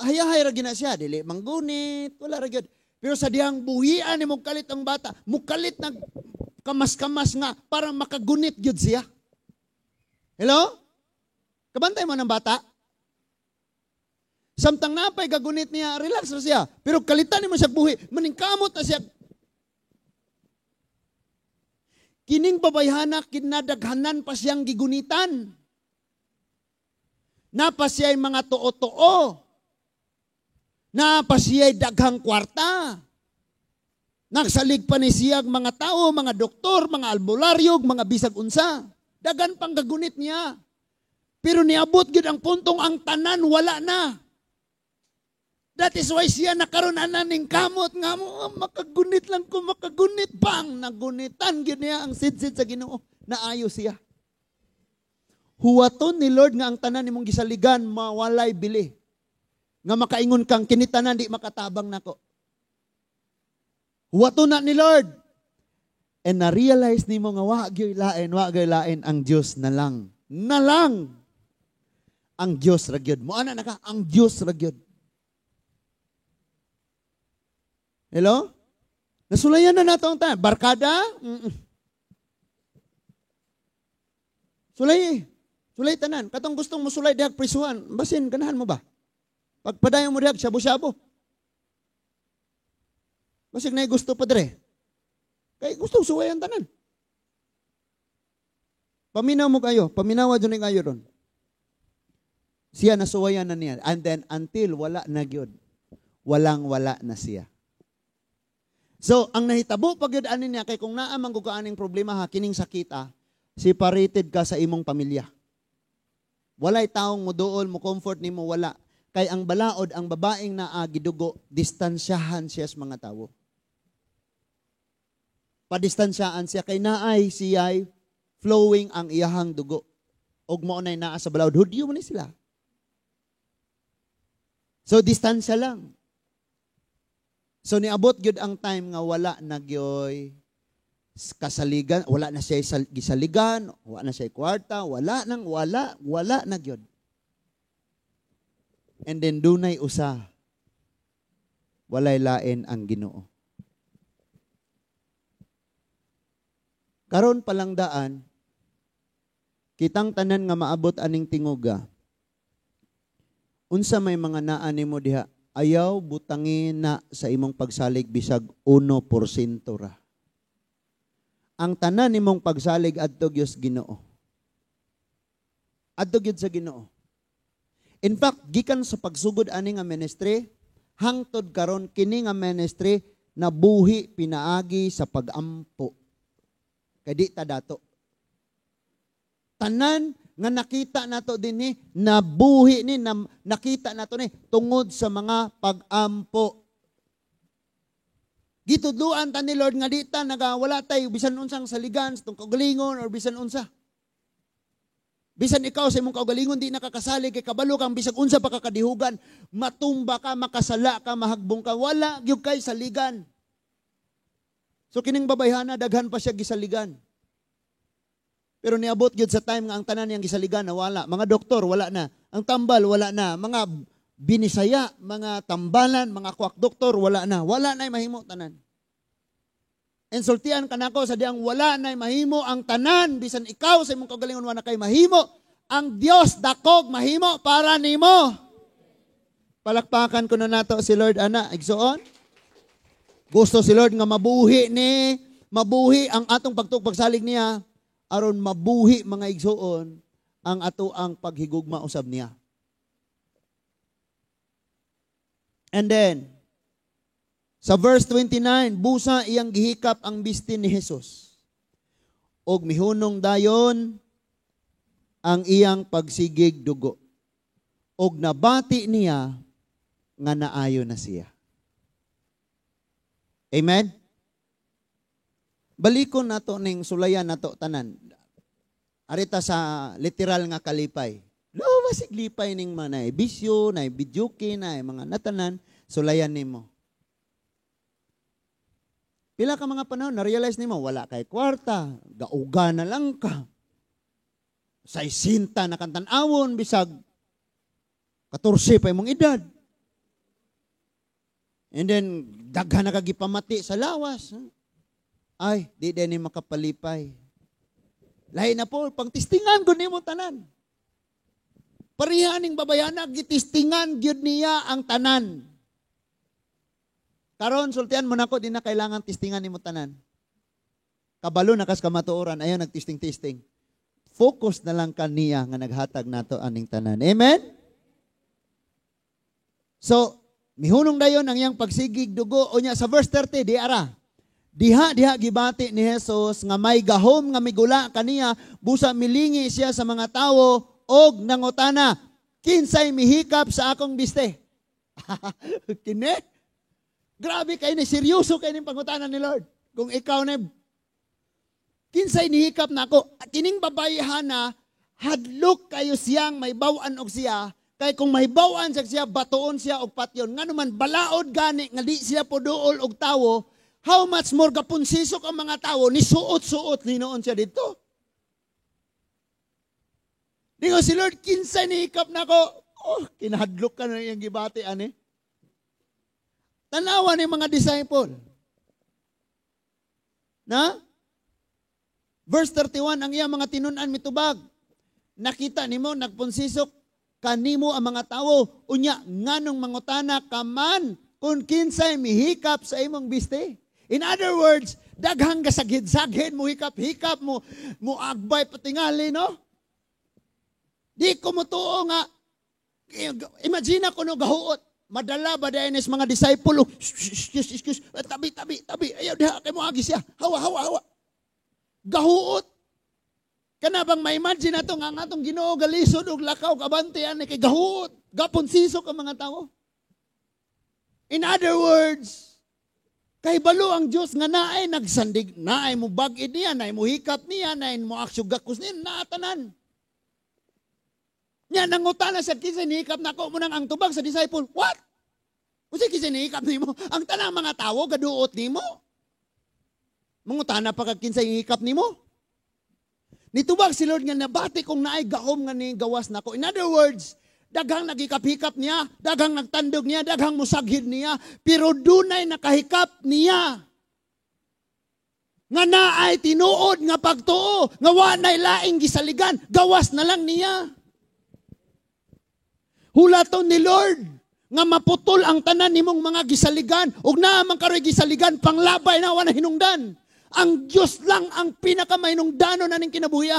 hayahay ra gina siya, dili manggunit, wala ra gyud. Pero sa dihang buhian ni kalit ang bata, mukalit na kamas-kamas nga para makagunit gyud siya. Hello? Kabantay mo ng bata? Samtang napay gagunit niya, relax na siya. Pero kalitan mo siya buhi, maningkamot na siya. Kining babayhana, kinadaghanan pa siyang gigunitan. Napa siya'y mga tuo-tuo. Napa siya'y daghang kwarta. Nagsalig pa ni siyag mga tao, mga doktor, mga albularyog, mga bisag unsa. Dagan pang gagunit niya. Pero niabot gid ang puntong ang tanan wala na. That is why siya nakaroon ning kamot nga mo, makagunit lang ko, makagunit bang nagunitan gid niya ang sidsid sa Ginoo. Naayo siya. Huwaton ni Lord nga ang tanan nimong gisaligan mawalay bili. Nga makaingon kang kinitanan di makatabang nako. Huwaton na ni Lord. And na-realize nimo nga wa gyud lain ang Dios na lang. Na lang ang Dios ra gyud. Mo ana naka ang Dios ra gyud. Hello? Nasulayan na nato ang tanan. Barkada? Sulay tanan. Katong gustong mo sulay dihag prisuhan. Basin, ganahan mo ba? Pagpadayon mo dihag, shabu-shabu. Basig na gusto pa dire. Kaya gustong suwayan tanan. Paminaw mo kayo. Paminawa dyan kayo ron. Siya nasuwayan na niya. And then, until wala na gyud. Walang-wala na siya. So, ang nahitabo pag yun anin niya, kay kung naamang kukaaning problema ha, kining sakita, separated ka sa imong pamilya. Walay taong mo dool, mo comfort ni mo, wala. Kay ang balaod, ang babaeng na gidugo, distansyahan siya sa mga tao. Padistansyaan siya, kay naay siya'y flowing ang iyahang dugo. Og mo na naa sa balaod, hudyo mo ni sila. So, distansya lang. So niabot gyud ang time nga wala na gyoy kasaligan, wala na siya gisaligan, wala na siya kwarta, wala na gyud. And then dunay usa. Walay lain ang Ginoo. Karon palang daan kitang tanan nga maabot aning tinguga. Unsa may mga naa nimo diha? Ayaw butangin na sa imong pagsalig bisag 1% ra. Ang tanan nimong pagsalig adto gyud Ginoo. Adto gyud sa Ginoo. In fact, gikan sa pagsugod ani nga ministry, hangtod karon kini nga ministry nabuhi pinaagi sa pagampo. Kay di ta dato. Tanan nga nakita nato dinhi, nabuhi ni, nakita nato ni tungod sa mga pag-ampo. Gitudluan ta ni Lord nga dita nagawala tay bisan unsang saligan sa kaugalingon or bisan unsa. Bisan ikaw sa imong kaugalingon di nakakasalig kay kabalo kang bisag unsa pa kakadihugan, matumba ka, makasala ka, mahagbong ka, wala gyud kay saligan. So kining babayhana daghan pa siya gisaligan. Pero niabot gyud sa time nga ang tanan niyang gisaligan na wala. Mga doktor, wala na. Ang tambal, wala na. Mga binisaya, mga tambalan, mga kwak doktor, wala na. Wala na mahimo tanan. Insultian ka nako sa diyang wala na mahimo ang tanan, bisan ikaw sa imong kagalingon wala kay mahimo. Ang Dios dakog mahimo para nimo. Palakpakan ko na nato si Lord ana, igsuon. Gusto si Lord nga mabuhi ang atong pagsalig niya aron mabuhi mga igsuon ang ato ang paghigugma usab niya. And then sa verse 29, busa iyang gihikap ang bistin ni Jesus. Og mihunong dayon ang iyang pagsigig dugo. Og nabati niya nga naayo na siya. Amen? Balikon nato ning sulayan nato tanan. Arita sa literal nga kalipay. Basig lipay ning mga bisyo, bidyuki, mga natanan, sulayan nimo. Pila ka mga panahon, na-realize nimo, wala kay kwarta, gauga na lang ka. Sa isinta na kantanawon, bisag 14 pa imong edad. And then, daghan na kagipamati sa lawas. Ay, di din ni makapalipay. Lahi na po, pagtistingan ko nimo tanan. Parihaning babayana, gitistingan gyud niya ang tanan. Karon sultian mo nako di na kailangan tistingan nimo tanan. Kabalo na kas kamatuoran ayon nagtisting-tisting. Focus na lang kaniya nga naghatag nato aning tanan. Amen. So, mihunong dayon ang iyang pagsigig dugo unya sa verse 30 di ara. Diha gibati ni Jesus nga may gahom nga migula kaniya busa milingi siya sa mga tawo og nangutana, kinsay mihikap sa akong biste? Kini? Grabe kayo ni, seryoso kayo ni pangutanan ni Lord. Kung ikaw na, kinsay nihikap na ako, at kining babayihan na, hadlok kayo siyang may bawaan og siya, kay kung may bawaan siya, batoon siya og patyon. Nga naman, balaod gani, nga di siya podool og tawo, how much more kapunsisok ang mga tawo, ni suot-suot, ninoon siya dito. Di ko si Lord, kinsay nihikap na ako, kinahadlok ka na yung gibati, ani. Tanawa ni mga disciple. Na? Verse 31, ang iya mga tinunan mitubag. Nakita nimo, nagpunsisok kanimo ang mga tao. Unya, nganong mangutana kaman kung kinsay mihikap sa imong biste. In other words, daghang gasagid-sagid mo hikap-hikap mo agbay patingali, no? Di ko mo tuo nga, imagine ko no gahuot. Madala ba dahil mga disciple, tabi, ayaw diha, kay mo agi siya, hawa. Gahuot. Kana bang ma-imagine na ito, nga atong Ginoo galisod, og lakaw, kabantian, kay gahuot, gapunsisok ang mga tao. In other words, kay balo ang Diyos nga naay nagsandig, naay mo bagid niya, naay mo hikap niya, naay mo aksyugakos niya, naatanan. Nya nangutana sa kinsa nihikap nako mo nang ang tubag sa disciple. What? Usa kinsa nihikap nimo? Ang tanang mga tawo gaduot nimo. Mangutana pa kag kinsa nihikap nimo? Nitubag si Lord nga nabati kung naay gahom nga ni gawas nako. In other words, daghang nagikap-hikap niya, daghang nagtandog niya, daghang musaghid niya, pero dunay nakahikap niya. Nga naay tinuod nga pagtuo, nga wa nay laing gisaligan, gawas na lang niya. Hulaton ni Lord nga maputol ang tanan nimong mga gisaligan ug naa man karoy gisaligan panglabay na wala hinungdan. Ang Dios lang ang pinakamahinungdanon aning kinabuhi.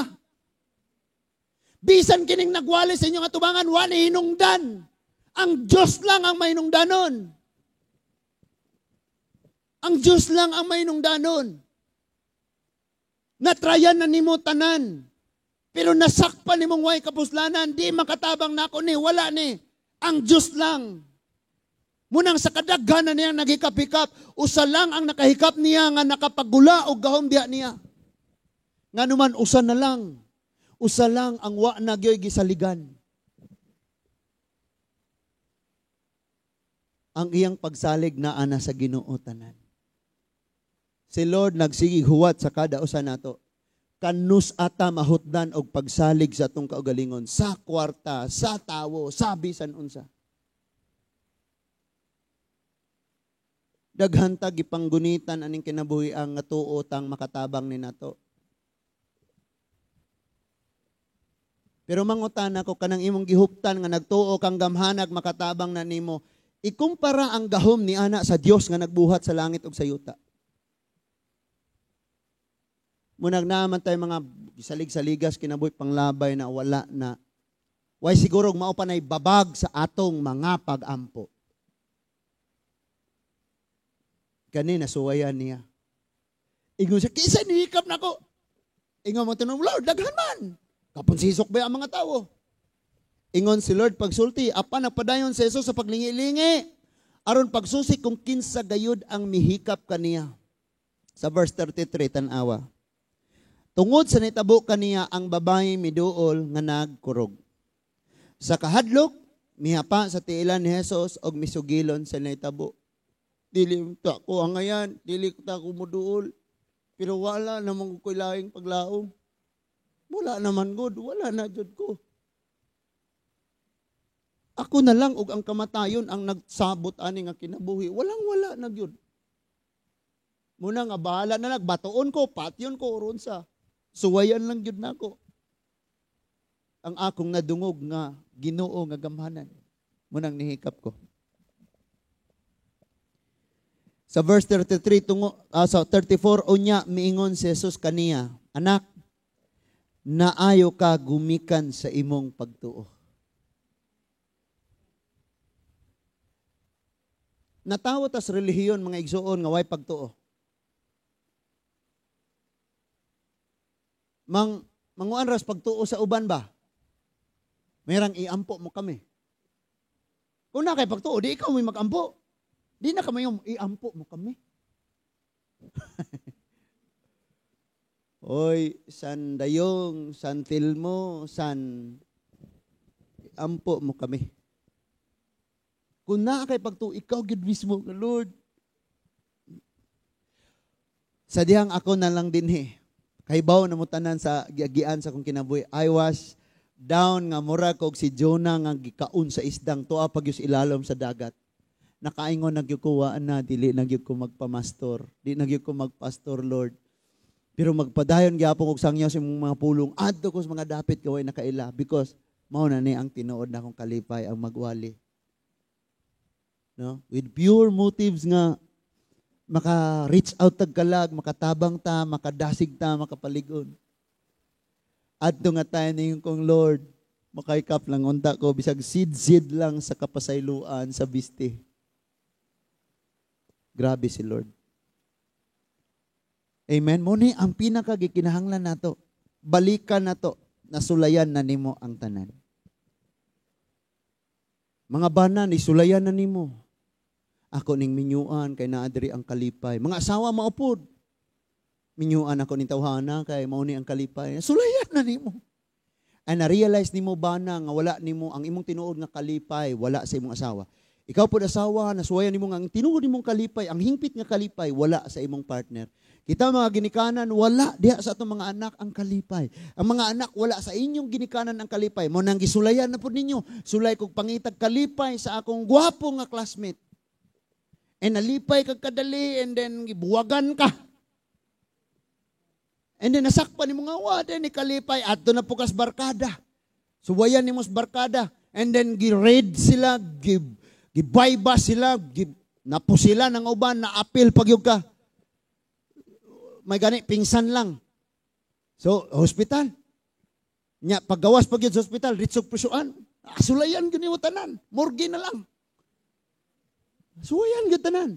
Bisan kining nagwali sa inyong atubangan wala hinungdan. Ang Dios lang ang mahinungdanon. Ang Dios lang ang mahinungdanon. Natrayan na nimo tanan. Pero nasakpan ni mong way kapuslanan, di makatabang na ako ni, wala ni. Ang Diyos lang. Munang sa kadaghanan niya nagikap-hikap, usa lang ang nakahikap niya nga nakapagula o gahom diha niya. Nga naman, usa na lang. Usa lang ang wa na gyoy gisaligan. Ang iyang pagsalig na ana sa Ginoo tanan. Si Lord nagsigig huwat sa kada usa nato. Kanus ata mahutdan og pagsalig sa atong kaugalingon sa kwarta, sa tawo, sa bisan unsa. Daghan ta gipanggunitan aning kinabuhi ang nga tuo tang makatabang ni nato. Pero mangutana ko kanang imong gihuptan nga nagtuo kang gamhanag makatabang na nimo, ikumpara ang gahom ni ana sa Dios nga nagbuhat sa langit ug sa yuta. Munag naman tayo mga salig-saligas kinabuhi panglabay na wala na. Way siguro mao pa nay babag sa atong mga pag-ampo. Kani nasuwayan niya. Ingon siya, kisa nihikap na ko. Ingon mo tinong, Lord, daghan man. Kapon sisok ba ang mga tao? Ingon si Lord pagsulti, apa nagpadayon sa Jesus sa paglingi-lingi. Aron pagsusik kung kinsa gayud ang mihikap kaniya. Sa verse 33, tanawa. Tungod sa nitabo kaniya ang babae miduol nga nagkurog. Sa kahadlok, mihapa sa tiilan ni Jesus og misugilon sa nitabo. Dili ta ko angayan, dili ta ko muduol. Pero wala namang ko laing paglaom. Wala naman good, wala na jud ko. Ako na lang og ang kamatayon ang nagsabot ani nga kinabuhi. Walang-wala na gyud. Muna nga bahala na nagbatoon ko, patyon ko ron sa suwayan lang gyud nako. Ang akong nadungog nga Ginoo nga gamhanan. Munang nihikap ko. Sa verse 33 sa 34 unya miingon si Jesus kaniya, anak, naayo ka gumikan sa imong pagtuo. Natawo tas relihiyon mga igsoon nga way pagtuo. Manguan ras pagtuo sa uban ba? Mayroong iampo mo kami. Kung na kay pagtuo, di ikaw may magampo. Di na kami yung iampo mo kami. Oy, San Dayong, San Tilmo, San ampo mo kami. Kung na kay pagtuo, ikaw gid mismo, Lord. Sa dihang ako na lang dinhi. Kaybaw na mo tanan sa giagian sa kong kinabuhi. I was down nga mura kog si Jonah nga gikaon sa isdang tuwa pagyus ilalom sa dagat. Nakaingon nagyukuwaan na dili nagyug ko magpamastor. Di nagyug ko magpastor, Lord. Pero magpadayon gyapon og sangyaw sa mga pulong adto ko sa mga dapit kaway nakaila because mao na ni ang tinuod na kong kalipay ang magwali. No? With pure motives nga maka-reach out tag kalag, makatabang ta, makadasig ta, makapaligon. Adto nga tayo na yung kong Lord, makaikap lang unta ko, bisag sid-sid lang sa kapasayluan, sa biste. Grabe si Lord. Amen? Muna ang pinakagikinahanglan nato, balikan nato, nasulayan na nimo ang tanan. Mga bana, nisulayan na nimo. Ako ning minyuan, kay naadri ang kalipay. Mga asawa maupod. Minyuan ako ni tawhana kay mao ni ang kalipay. Sulayan na nimo. Ay na-realize nimo ba na nga wala nimo ang imong tinuod nga kalipay wala sa imong asawa. Ikaw pod asawa nasuwayan nimo nga ang tinuod nimong kalipay, ang hingpit nga kalipay wala sa imong partner. Kita mga ginikanan wala diha sa atong mga anak ang kalipay. Ang mga anak wala sa inyong ginikanan ang kalipay. Mo nang gisulayan na pod ninyo. Sulay kog pangitag kalipay sa akong gwapo nga classmate. And nalipay kag kadali and then gibuwagan ka. And then nasakpan ni mga wada ni kalipay adto na pukas barkada. Suwayan ni mos barkada and then gi-raid sila, gibayba sila, napo sila ng uban na apil pagyug ka. May gani pingsan lang. So hospital. Nya paggawas pagyud sa hospital, ritsog pusuan. Sulayan gyud nimo tanan, morgue na lang. Suwayan gyud tanan.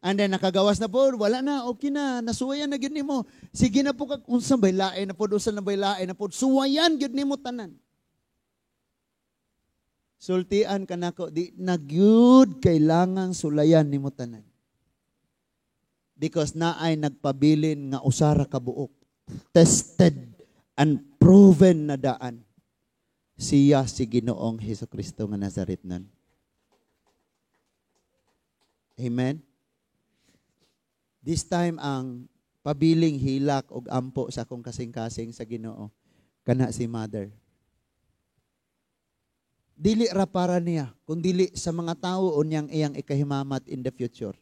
And then nakagawas na po, wala na, okay na, nasuwayan na gyud nimo. Sige na po kag unsa bay lain na po, unsa na bay lain na po, suwayan gyud nimo tanan. Sultian kanako di na gyud kailangan sulayan nimo tanan. Because naay nagpabilin nga usara ka buok. Tested and proven na daan. Siya si Ginoong Hesukristo nga Nazaretnon. Amen. This time ang pabiling hilak og ampo sa akong kasing-kasing sa Ginoo kana si mother. Dili ra para niya, kun dili sa mga tao unyang iyang ikahimamat in the future.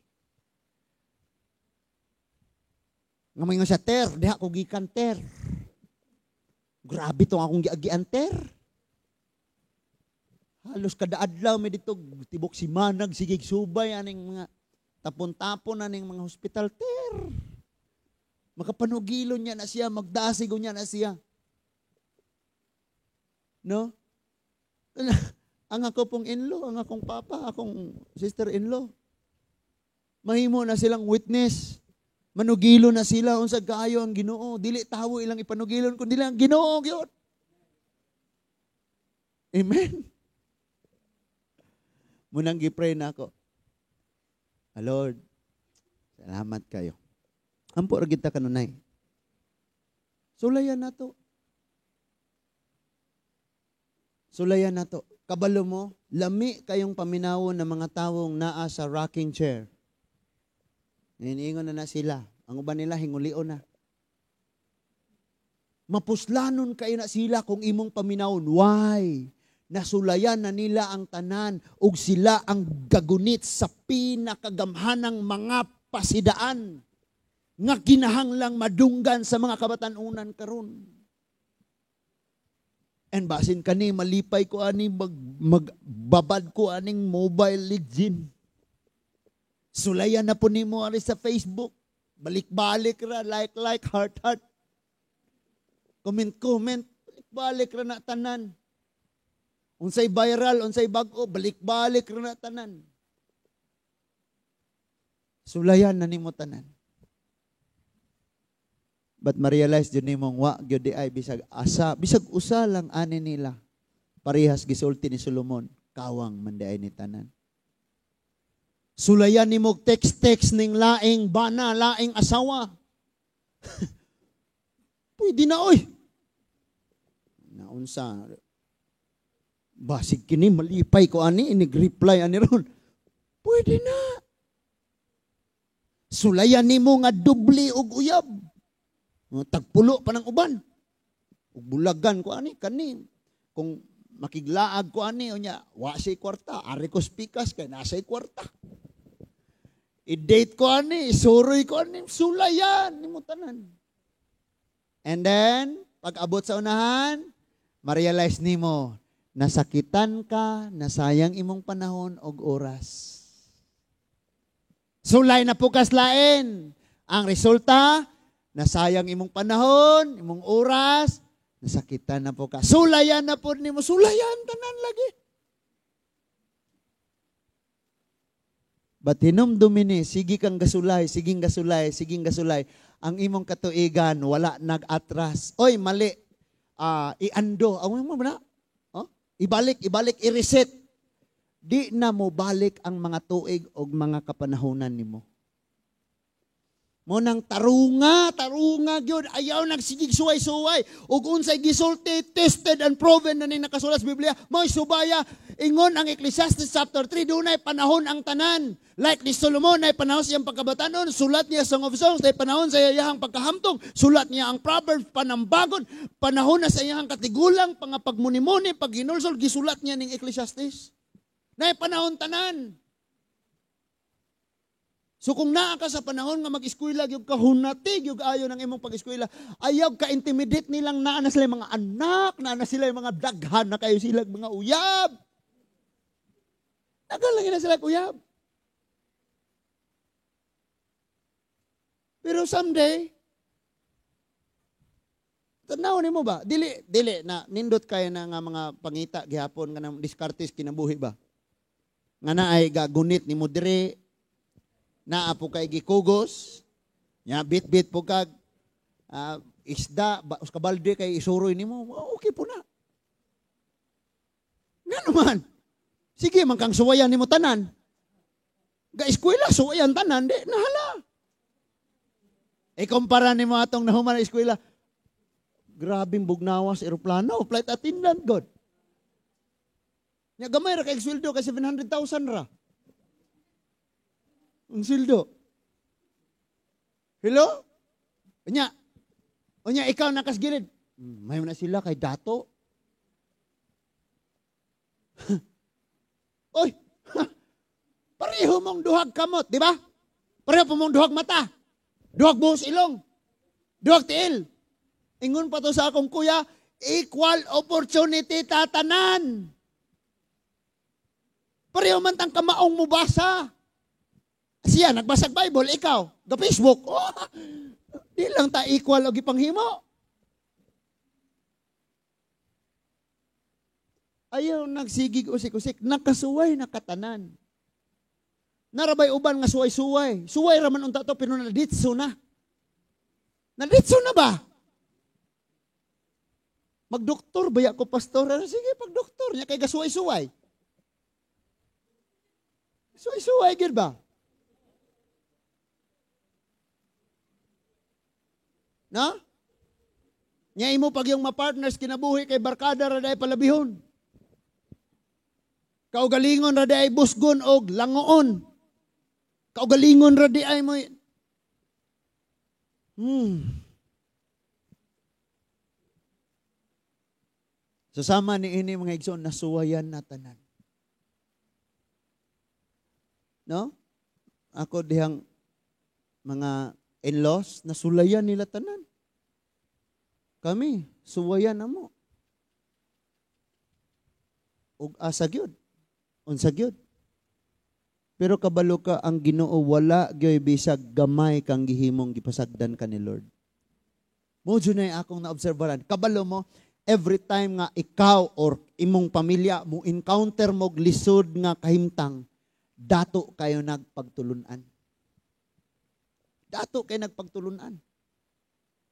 Nga may nga siya, ter, diha ko gikan ter. Grabe tong akong giagian ter. Halos kada adlaw may dito tibok si manag sigig subay aning mga tapon-tapon aning mga hospital ter. Makapanugilon niya na siya, magdasigo niya na siya. No? Ang ako pong in-law, ang akong papa, akong sister-in-law. Mahimo na silang witness. Manugilo na sila unsa kaayo ang Ginoo. Dili tawo ilang ipanugilon kundi lang Ginoo gyud. Amen. Munang gi-pray na ako. Lord, salamat kayo. Ampo ra kita kanunay. Sulayan na to. Sulayan na to. Kabalo mo, lami kayong paminawon ng mga tawong naa sa rocking chair. Iniingon na sila. Ang uban nila, hingulio na. Mapuslanon kayo na sila kung imong paminawon. Why? Nasulayan na nila ang tanan ug sila ang gagunit sa pinakagamhanang mga pasidaan nga kinahanglang madunggan sa mga kabatanunan karon. And basin kani malipay ko ani magbabad ko aning Mobile Legend. Sulayan na po nimo ari sa Facebook. Balik-balik ra, like, heart. Comment, balik-balik ra na tanan. Unsay viral, unsay bag-o, balik-balik ra na tanan. Sulayan na nimo tanan. But ma-realize dyan nimong wa gyud di ay bisag usa lang ani nila. Parehas gisulti ni Solomon, kawang manday ni tanan. Sulayan nimo text ning laing bana, laing asawa. Pwede na oy. Naunsa basig kini malipay ko ani inig-reply ani ron. Pwede na. Sulayan nimo nga dubli og uyab. Tagpulo pa ng uban. Ug bulagan ko ani kani. Kung makiglaag ko ani unya, wa say kwarta, ari ko spikas kay nasay kwarta. I-date ko ani, isuroy ko ani, sulayan nimo tanan. And then pag abot sa unahan, ma-realize nimo nasakitan ka, nasayang imong panahon og oras. Sulay na pukas lain. Ang resulta, nasayang imong panahon, imong oras, nasakitan na po ka. Sulayan na po nimo, sulayan tanan lagi. But hinumdumi ni, sige kang gasulay, siging gasulay. Ang imong katuigan, wala nag-atras. Oy, mali. Iando. Awang mo na? Ibalik, i-reset. Di na mo balik ang mga tuig o mga kapanahonan nimo. Munang tarunga gyud ayaw nagsigig suway-suway ug unsay gisulti tested and proven na ni nakasulat sa Biblia mo'y subaya ingon ang Ecclesiastes chapter 3 dunay panahon ang tanan like ni Solomon ay panahon sa iyang pagkabatanon sulat niya Song of Songs ay panahon sa iyang pagkahamtong sulat niya ang Proverbs panambagon panahon na sa iyang katigulang pagmuni-muni paghinulsol gisulat niya ning Ecclesiastes nay panahon tanan. So kung naa ka sa panahon nga mag-eskwela gyud ka hunatig gyud ayo ng imong pag-eskwela, ayaw ka intimidate nilang naa na sila mga anak, naa na sila mga daghan na kayo sila mga uyab. Nagalagi na sila uyab. Pero someday, tanaw nimo ba? Dili na nindot kay na nga mga pangita gihapon kanang diskartes kinabuhi ba? Nga na ay gagunit nimo dire naa po kay gikugos, nya bit-bit po kag isda, uskabalde kay isuroy nimo, okay po na. Nga naman, sige man kang suwayan nimo tanan. Ga-eskwela, suwayan tanan, di, nahala. Kumpara nimo atong nahuman na eskwela, grabing bugnawas eroplano, flight attendant, God. Nya gamay ra kay sweldo kay 700,000 ra. Ang sildo. Hello? Unya, ikaw nakasgilid. May na sila kay dato. Oy, pareho mong duhag kamot, di ba? Pareho po mong duhag mata. Duhag buhos ilong. Duwag tiil. Ingon pa to sa akong kuya, equal opportunity tatanan. Pareho man tang kamaong mo basa. Siya, nagbasag Bible, ikaw, ga Facebook. Oh, di lang ta equal o gipanghimo. Ayaw nagsigig usik-usik, nakasuway na katanan. Narabay uban nga suway-suway. Suway raman unta to, pero naditso na. Naditso na ba? Magdoktor ba ako, pastor? Sige, pagdoktor niya kay gasuway-suway. Suway-suway, gid ba? Na? Nya imo pag yung ma-partners kinabuhi kay barkada ra day palabihon. Kaugalingon ra day busgon og langoon. Kaugalingon ra di ay mo. Sasama ni ini mga igsoon, nasuwayan na tanan. No? Ako dihang mga in-laws, nasulayan nila tanan. Kami, suwayan na mo. Ug asa gyud. Unsa gyud. Pero kabalo ka ang Ginoo, wala gyoy bisag gamay kang gihimong gipasagdan ka ni Lord. Mo jud na akong naobserbahan. Kabalo mo, every time nga ikaw or imong pamilya mo encounter mo lisod nga kahimtang, dato kayo nagpagtulunan. Dato kayo nagpagtulunan.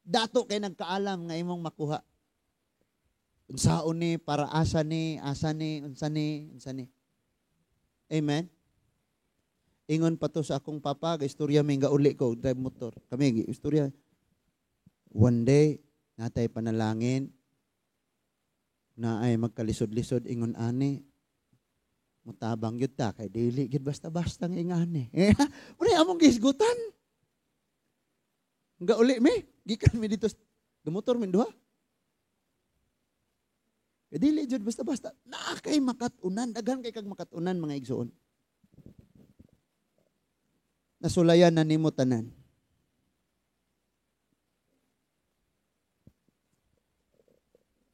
Dato kayo nagkaalam nga imong makuha. Unsaon ni, para asa ni, unsa ni. Amen? Ingon pa to sa akong papa, istorya may nga uli ko, drive motor. Kami, istorya. One day, natay panalangin, na ay magkalisod-lisod, ingon ani, mutabang yun ta, kay dili, gid basta-basta ng ingani. Wala among gisgutan. Nga uli mi, gikan mi dito, dumotor mi duha. Kay dili, jud basta-basta. Naakay makatunan, daghan kay kag makatunan mga igsoon. Nasulayan na nimo tanan.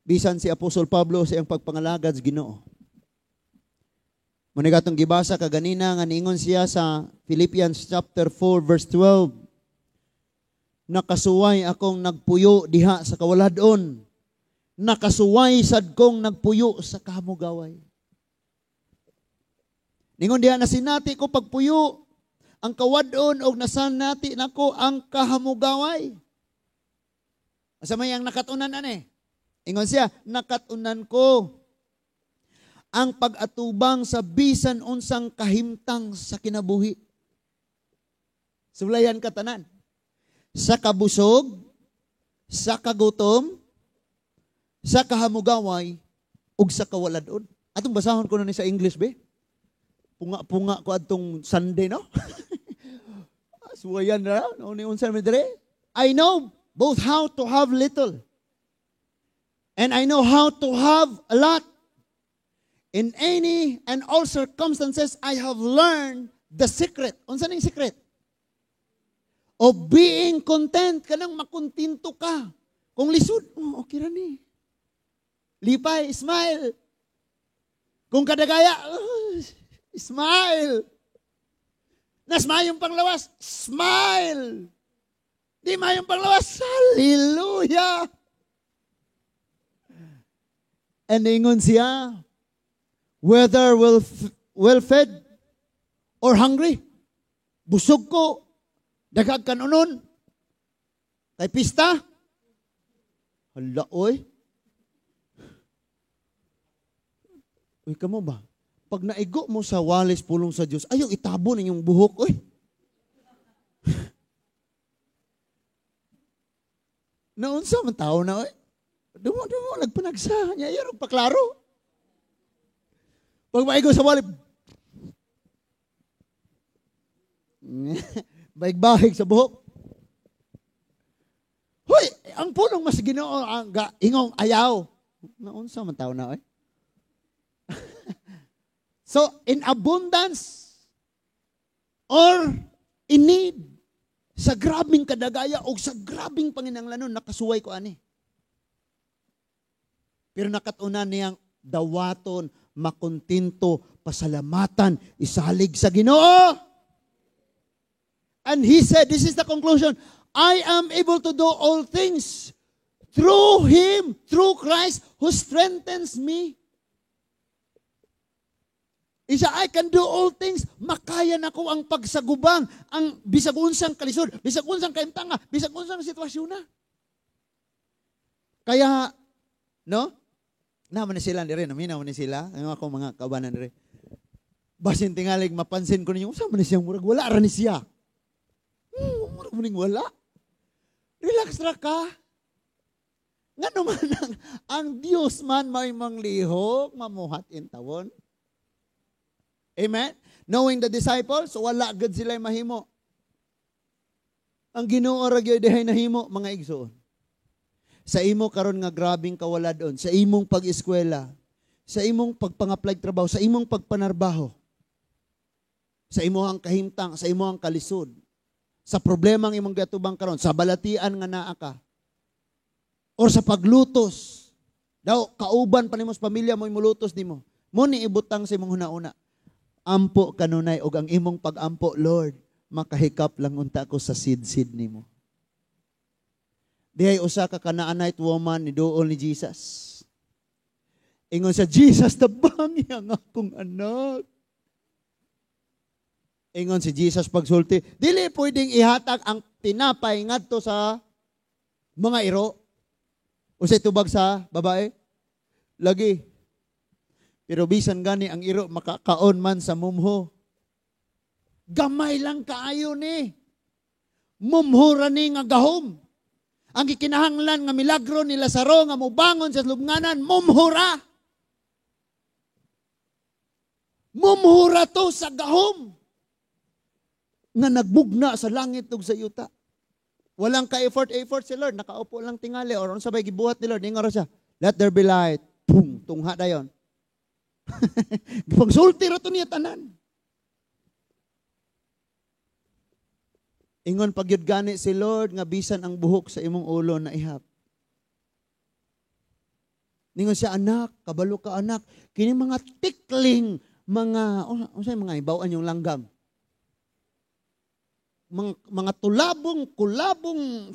Bisan si Apostol Pablo sa iyang pagpangalagad sa Ginoo. Manigatong gibasa kaganina nga niingon siya sa Philippians chapter 4 verse 12. Nakasuway akong nagpuyo diha sa kawaladon. Nakasuway sad kong nagpuyo sa kahamugaway. Ningon diha na sinati ko pagpuyo ang kawadon og nasanati nako ang kahamugaway. Asa may ang nakatunan ani? Ingon siya, nakatunan ko ang pag-atubang sa bisan unsang kahimtang sa kinabuhi. Sulayan ka tanan. Sa kabusog, sa kagutom, sa kahamugaway, ug sa kawaladon. Atong basahon ko na ni sa English, be? Punga-punga ko atong Sunday, no? Suwayan na, no? Unsa mi dire? I know both how to have little and I know how to have a lot. In any and all circumstances, I have learned the secret. Unsa ning secret? Of being content. Kanang makontinto ka. Kung lisod, okay ra ni. Lipay, smile. Kung kadagaya, smile. Nasmayong panglawas, smile. Di mayong panglawas, hallelujah. And ingon siya, whether well-fed or hungry, busog ko, dagag kanunon, kay pista, hala, oy. Uy, kamo ba? Pag naigo mo sa walis pulong sa Diyos, ayaw itabo na yung buhok, oy. Naunsa man tao na, oy. Dungo, nagpanagsa. Niya, yun, paklaro. Pag maigo sa walis, baig-baig sa buhok. Hoy, ang pulong mas Ginoo ang ingong ayaw. Naunsa man tao na, oy. So, in abundance or in need, Sa grabing kadagaya o sa grabing panginahanglanon nakasuway ko ani. Pero nakatunan niyang dawaton, makontinto, pasalamatan, isalig sa Ginoo. And he said, this is the conclusion, I am able to do all things through Him, through Christ, who strengthens me. Isa, I can do all things. Makaya na ko ang pagsagubang, ang bisag unsang kalisod, bisag unsang kaimtanga, bisag unsang sitwasyon na. Kaya, no? Naman na sila rin, naminaw ni sila, ang ako mga kabanan rin. Basin tingalig, mapansin ko ninyo, saan man na siyang murag? Wala rin siya. Murag muning wala. Relax ra ka. Nga naman ang Diyos man may manglihok, mamuhat in tawon. Amen? Knowing the disciples, wala agad sila mahimo. Ang Ginoo ra gyud dihay nahimo, mga igsoon. Sa imo karon nga grabing kawaladon, sa imong pag-eskwela, sa imong pagpang-apply trabaho, sa imong pagpanarbaho, sa imong kahimtang, sa imong kalisod, sa problemang imong gatubang karon, sa balatian nga naa ka, or sa paglutos, daw kauban pa nimo sa pamilya mo imulutos nimo. Mo ni ibutang sa imong huna-una. Ampo kanunay og ang imong pag-ampo, Lord, makahikap lang unta ko sa sid-sid nimo. Dihay usa ka Canaanite woman ni duol ni Jesus. Ingon sa Jesus, tabang yang akong anak. Ingon si Jesus pagsulti, dili pwedeng ihatag ang tinapay ngadto sa mga iro. Usay tubag sa babae? Lagi. Pero bisan gani ang iro makakaon man sa mumho. Gamay lang kaayo ni. Mumho ra ni nga gahom. Ang gikinahanglan nga milagro ni Lazaro nga mobangon sa lubnganan, mumho ra. Mumho ra to sa gahom. Nga nagbugna sa langit ug sa yuta. Walang ka-effort si Lord. Nakaupo lang tingali. Or sabay gibuhat ni Lord. Ingon siya, let there be light. Boom, tungha dayon. Pagsulti ra to niya tanan. Ingon pagyud gani si Lord nga bisan ang buhok sa imong ulo na ihap. Ningon siya, anak, kabalo ka anak, kini mga tikling, mga unsay mga ibawaan yung langgam. Mga tulabong, kulabong,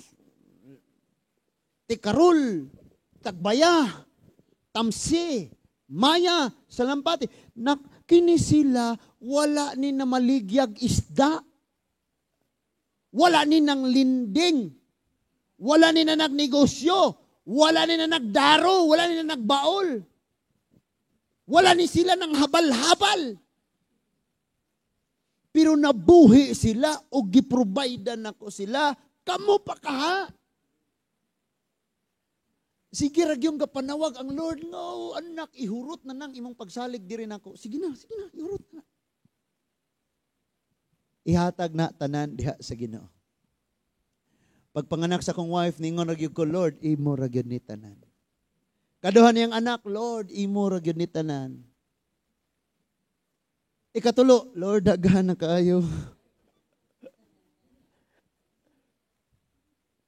tikarol, tagbaya, tamsi, maya, salampati. Kini sila, wala ni na maligyag isda. Wala ni nang linding. Wala ni na nagnegosyo. Wala ni na nagdaro. Wala ni na nagbaol. Wala ni sila nang habal-habal. Pero nabuhi sila o giprovidean ako sila. Kamo pa kaha. Sige ragyong kapanawag ang Lord. No, anak, ihurot na nang imong pagsalig di rin ako. Sige na, ihurot na. Ihatag na tanan diha sa Ginoo. Pagpanganak sa kong wife, ningon ragyong ko, Lord, imo ragyong ni tanan. Kaduhan niyang anak, Lord, imo ragyong ni tanan. Ikatulo, Lord, daghan na kaayo.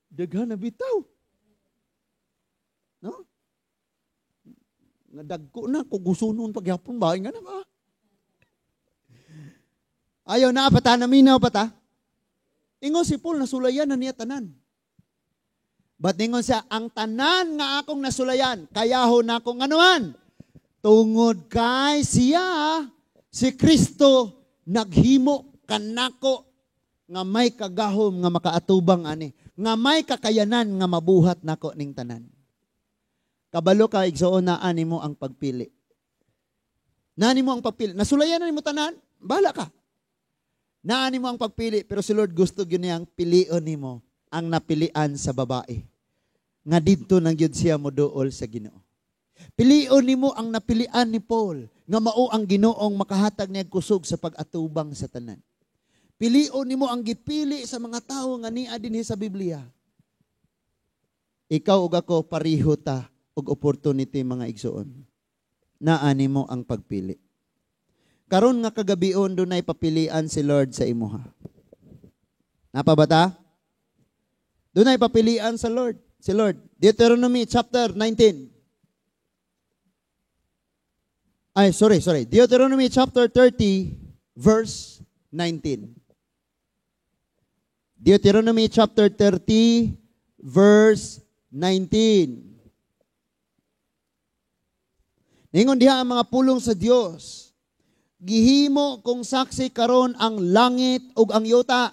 Daghan na bitaw. No? Nadagko na, kugusunon pagyapon, bahay nga na ba? Ayaw na pata, naminaw pata. Ingon si Paul, nasulayan na niya tanan. But ingon siya, ang tanan nga akong nasulayan, kayaho na akong anuan. Tungod kay siya, si Kristo, naghimo kanako nga may kagahom nga makaatubang ani. Nga may kakayanan nga mabuhat nako ning tanan. Kabalo ka, igsoon na ani mo ang pagpili. Nani mo ang pagpili. Nasulayan na ni mo tanan, bahala ka. Naani mo ang pagpili, pero si Lord gusto yun niyang pilion ni mo ang napilian sa babae. Nga dito nang yun siya mo dool sa Ginoo. Pilion ni mo ang napilian ni Paul, nga mao ang Ginoong makahatag niya kusog sa pag-atubang sa tanan. Pilion ni mo ang gipili sa mga tao nga niya dinhi sa Biblia. Ikaw ug ako pariho ta og opportunity mga igsoon. Naani mo ang pagpili. Karon nga kagabion dunay papilian si Lord sa imuha. Napabata? Doon ay papilian sa Lord. Si Lord. Deuteronomy chapter 19. Deuteronomy chapter 30, verse 19. Deuteronomy chapter 30, verse 19. Ningon diha ang mga pulong sa Dios. Gihimo kung saksi karon ang langit ug ang yuta.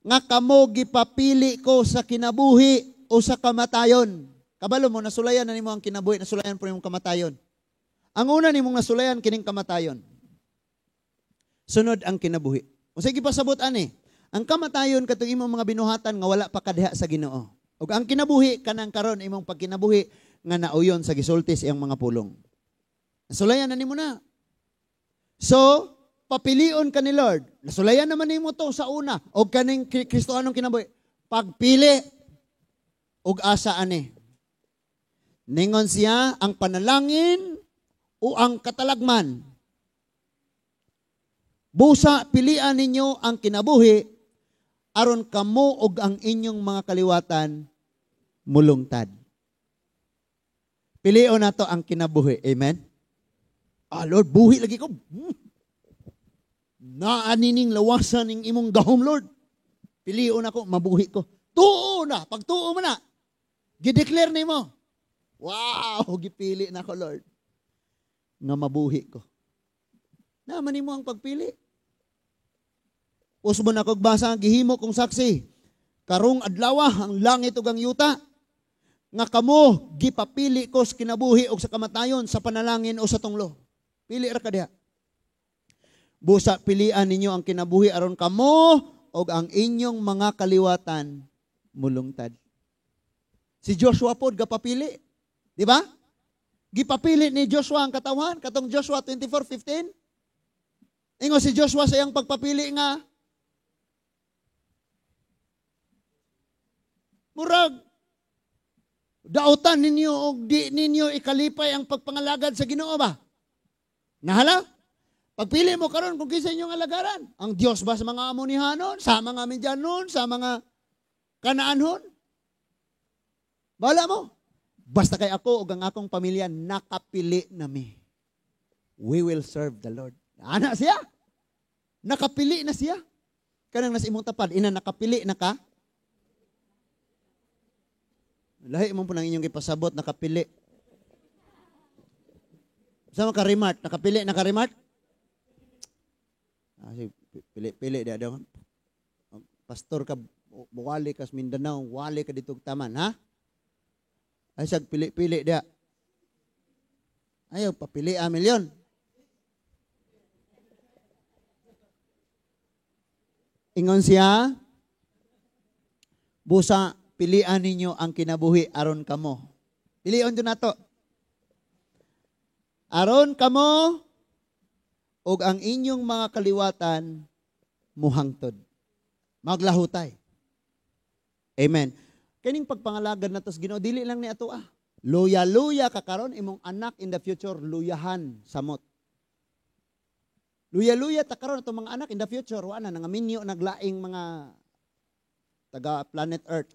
Nga kamo gipapili ko sa kinabuhi o sa kamatayon. Kabalo mo, nasulayan na nimo ang kinabuhi, nasulayan po nimo kamatayon. Ang una nimong nasulayan kining kamatayon. Sunod ang kinabuhi. O sige pasabot ani. Ang kamatayon katong imong mga binuhatan nga wala pa kadiha sa Ginoo. Ug ang kinabuhi kanang karon imong pagkinabuhi nga nauyon sa gisultis iyang mga pulong. Nasulayan na nimo na. So, papilion ka ni Lord. Nasulayan naman nimo to sa una. O kaning Kristoanong kinabuhi. Pagpili. Og asa ani. Ningon siya ang panalangin o ang katalagman. Busa pilian ninyo ang kinabuhi aron kamo og ang inyong mga kaliwatan mulungtad. Pilion nato ang kinabuhi. Amen? Lord, buhi lagi ko. Naanining lawasan ning imong gahom, Lord. Pilion ako, mabuhi ko. Tuo na, pagtuo mo na. Gideclare nimo. Wow, gipili na ko, Lord. Nga mabuhi ko. Naman mo ang pagpili. Usbo na kog basa, gihimo kong saksi. Karong adlaw ang langit ug ang yuta. Nga kamo gipapili ko sa kinabuhi o sa kamatayon, sa panalangin o sa tunglo. Pili ra ka diha. Busa pilian ninyo ang kinabuhi aron kamo o ang inyong mga kaliwatan mulungtad. Si Joshua pod gapapili. Di ba? Gipapili ni Joshua ang katawan, katong Joshua 24:15. Ingo si Joshua sa iyang pagpapili nga murag dautan ninyo o di ninyo ikalipay ang pagpangalagad sa Ginoo ba? Nahala? Pagpili mo karon kung kinsa inyong alagaran. Ang Dios ba sa mga Amonihanon, sa mga Midyanon, sa mga Kanaanhon? Bala mo. Basta kay ako o ang akong pamilya, nakapili nami. We will serve the Lord. Ana siya. Nakapili na siya. Kanang nas imong tapad, ina nakapili na ka. Lahi mo po nang inyong ipasabot, nakapili. Sama ka remart, nakapili na ka remart? Pili dia daw. Pastor ka, wali ka sa Mindanao, wali ka dito taman, ha? Ay sag pili dia. Ayaw, papili milyon. Ingon siya, busa, pilian ninyo ang kinabuhi aron kamo. Pilion dyan nato. Aron kamo, og ang inyong mga kaliwatan, muhangtod. Maglahutay. Amen. Kaning pagpangalagad na tos Ginoo, dili lang ni ato Luya-luya ka karon imong anak in the future, luyahan samot. Luya-luya ta karon itong mga anak in the future, wala na minyo naglaing mga taga planet Earth.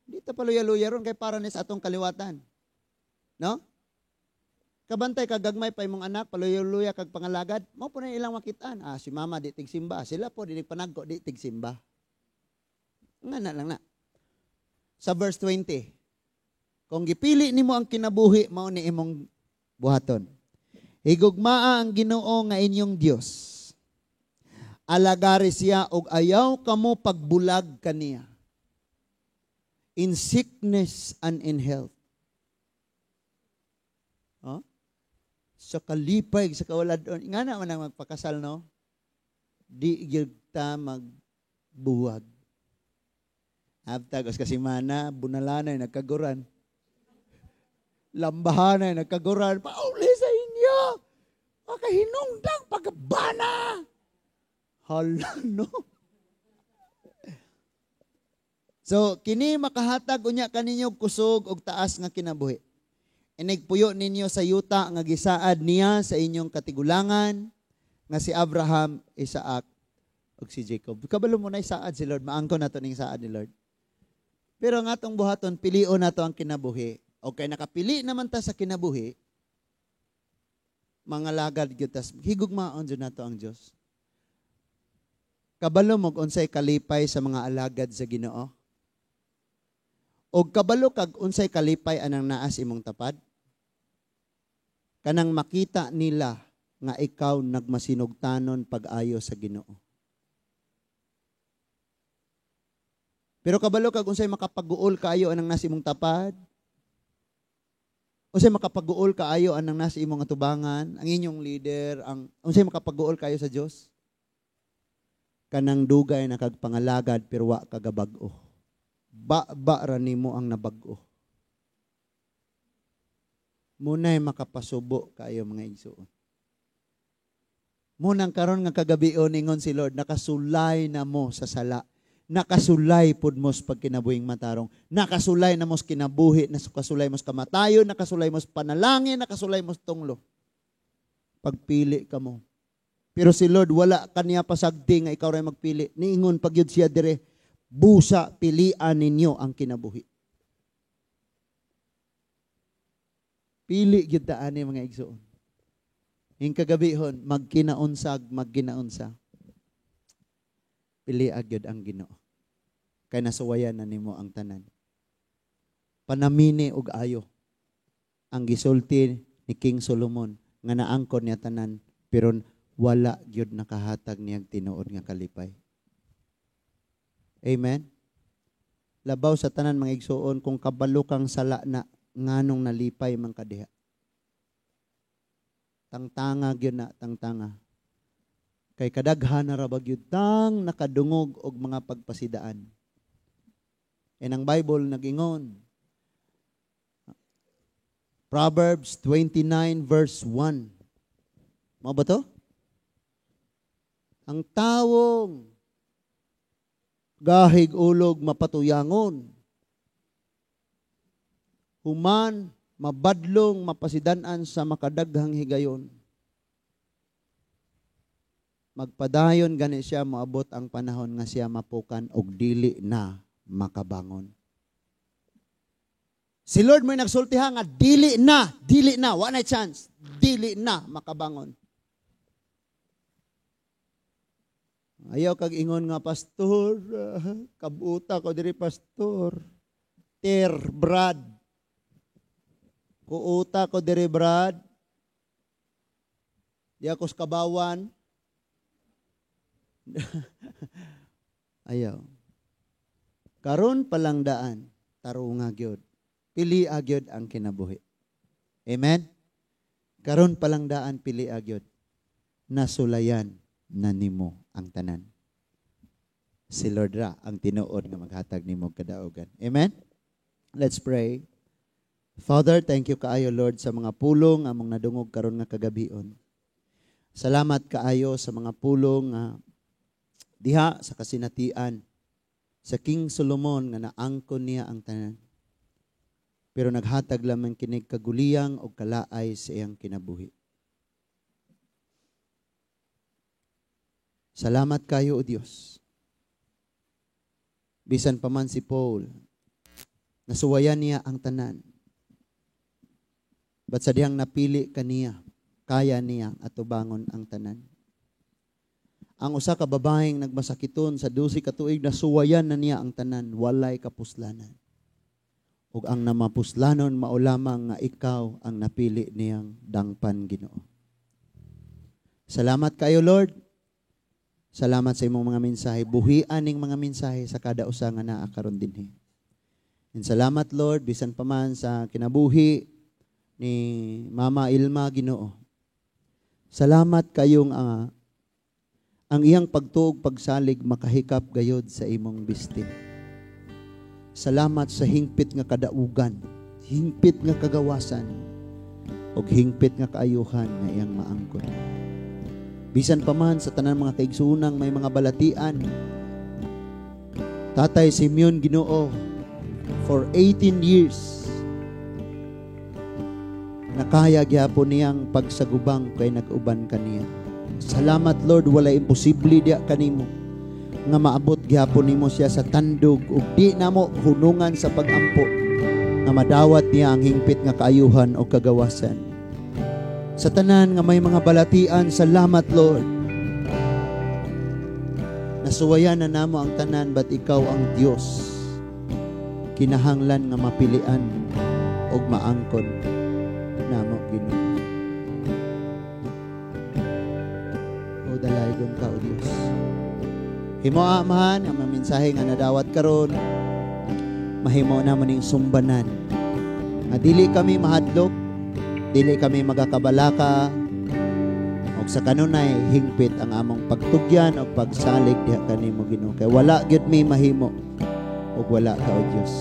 Dito pa luya-luya ron kay para ni sa atong kaliwatan. No? Kabantay kagagmay pa imong anak, paluya-luya kag pangalagad, mao po na ilang makitaan. Si mama di tigsimba, sila po di panagko di tigsimba. Nga na lang na. Sa verse 20, kung gipili nimo ang kinabuhi, mao ni imong buhaton. Higugmaa ang Ginoo nga inyong Dios. Alagari siya og ayaw kamo pagbulag kaniya. In sickness and in health. Sa kalipay, sa kawaladon. Nga na man ang magpakasal, no? Di gyud ta magbuwag. Habtag, kasi mana, bunalanay, nagkaguran. Lambahanay, nagkaguran. Pauli sa inyo! Makahinungdang pagkabana! Hala, no? So, kini makahatag unya kaninyo kusog og taas nga kinabuhi. Inigpuyo ninyo sa yuta nga gisaad niya sa inyong katigulangan nga si Abraham, Isaac og si Jacob. Kabalo mo na isaad si Lord, maangko na to ning saad ni Lord. Pero nga atong buhaton, pilion na to ang kinabuhi. Okay, nakapili naman ta sa kinabuhi, mga lagad gyud tas higugmaon jud nato ang Dios. Kabalo mo unsay kalipay sa mga alagad sa Ginoo? Og kabalo kag unsay kalipay anang naas imong tapad? Kanang makita nila nga ikaw nagmasinugtanon pag-ayo sa Ginoo. Pero kabalo kag unsay makapag-uol kaayo anang nasa imong tapad? Unsay makapag-uol kaayo anang nasa imong atubangan, ang inyong leader, ang unsay makapag-uol kaayo sa Dios? Kanang dugay na kag pangalagad pero wa kagabag-o. Ba ra nimo ang nabag-o. Munay makapasubo kaayo mga igsoon. Munang karon nga kagabion ningon si Lord, nakasulay na mo sa sala. Nakasulay pud mo sa pagkinabuhing matarong. Nakasulay na mo sa kinabuhi, nakasulay mo sa kamatayon, nakasulay mo sa panalangin, nakasulay mo sa tunglo. Pagpili ka mo. Pero si Lord, wala kaniya pasagdi nga ikaw rin magpili. Niingon pagyud siya dire, busa pilian ninyo ang kinabuhi. Pili gyud ta ani mga igsoon. Ing kagabihon, magginaunsa. Pili agyod ang Ginoo. Kay nasuwayan na nimo ang tanan. Panamini og ayo ang gisulti ni King Solomon nga naangkon niya tanan pero wala gyud nakahatag niyang tinuod nga kalipay. Amen. Labaw sa tanan mga igsoon kung kabalo kang sala na nganong nalipay man kadiha. Tangtanga gyud na tangtanga. Kay kadaghan na ra bagyud tang nakadungog og mga pagpasidaan. And ang Bible nagingon, Proverbs 29 verse 1. Mao ba to? Ang tawong gahig ulog mapatuyangon. Human mabadlong mapasidan-an sa makadaghang higayon. Magpadayon gani siya moabot ang panahon nga siya mapukan og dili na makabangon. Si Lord may nagsultihan nga dili na, wa na chance, dili na makabangon. Ayaw kag ingon nga pastor, kabuta ko diri pastor. Brad. Kuuta ko diri Brad. Di ako kabawan. Ayaw. Karon palang daan, tarunga gyud. Pili gyud ang kinabuhi. Amen? Karon palang daan, pili gyud. Nasulayan na nimo ang tanan. Si Lord ra ang tinuod nga maghatag nimo kadaogan. Amen? Let's pray. Father, thank you kaayo Lord sa mga pulong among nadungog karon nga kagabion. Salamat kaayo sa mga pulong diha sa kasinatian sa King Solomon nga naangkon niya ang tanan. Pero naghatag lamang kinig kaguliyang o kalaay sa iyang kinabuhi. Salamat kayo o Diyos. Bisan pa man si Paul, nasuwayan niya ang tanan. But sa diyang napili kaniya, kaya niya atubangon ang tanan. Ang usa ka babaeng nagmasakiton sa 12 ka tuig nasuwayan na niya ang tanan, walay kapuslanan. Ug ang namapuslanon mao lamang nga ikaw ang napili niyang dangpan Ginoo. Salamat kayo Lord. Salamat sa imong mga mensahe. Buhian ning mga mensahe sa kada usa nga naa karon dinhi. And salamat Lord bisan pa man sa kinabuhi ni Mama Ilma Ginoo. Salamat kayong ang iyang pagtuog pagsalig makahikap gayod sa imong bistin. Salamat sa hingpit nga kadaugan, hingpit nga kagawasan, o hingpit nga kaayuhan nga iyang maangkon. Bisan pa man sa tanan mga kaigsuunang may mga balatian, Tatay Simeon Ginoo, for 18 years, nakaya gyapon niyang pagsagubang kay nag-uban kaniya. Salamat Lord, wala imposible diya kanimo. nga maabot gyapon nimo siya sa tandog ug di namo hunungan sa pagampo nga madawat niya ang hingpit nga kaayuhan o kagawasan. Sa tanan nga may mga balatian, salamat Lord. Nasuwayan na namo ang tanan, but ikaw ang Dios. Kinahanglan nga mapilian og maangkon namo Ginoo. O dalaygon ka o Dios. Himoa man ang mga mensahe nga nadawat karon, mahimo na maning sumbanan. Nga dili kami mahadlok, dili kami magakabalaka, og sa kanunay hingpit ang among pagtugyan o pagsalig diha kanimo Ginoo. Kay wala gyud mi mahimo ug wala ka o Dios.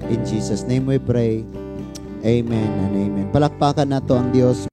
In Jesus name we pray. Amen and amen. Palakpakan nato ang Dios.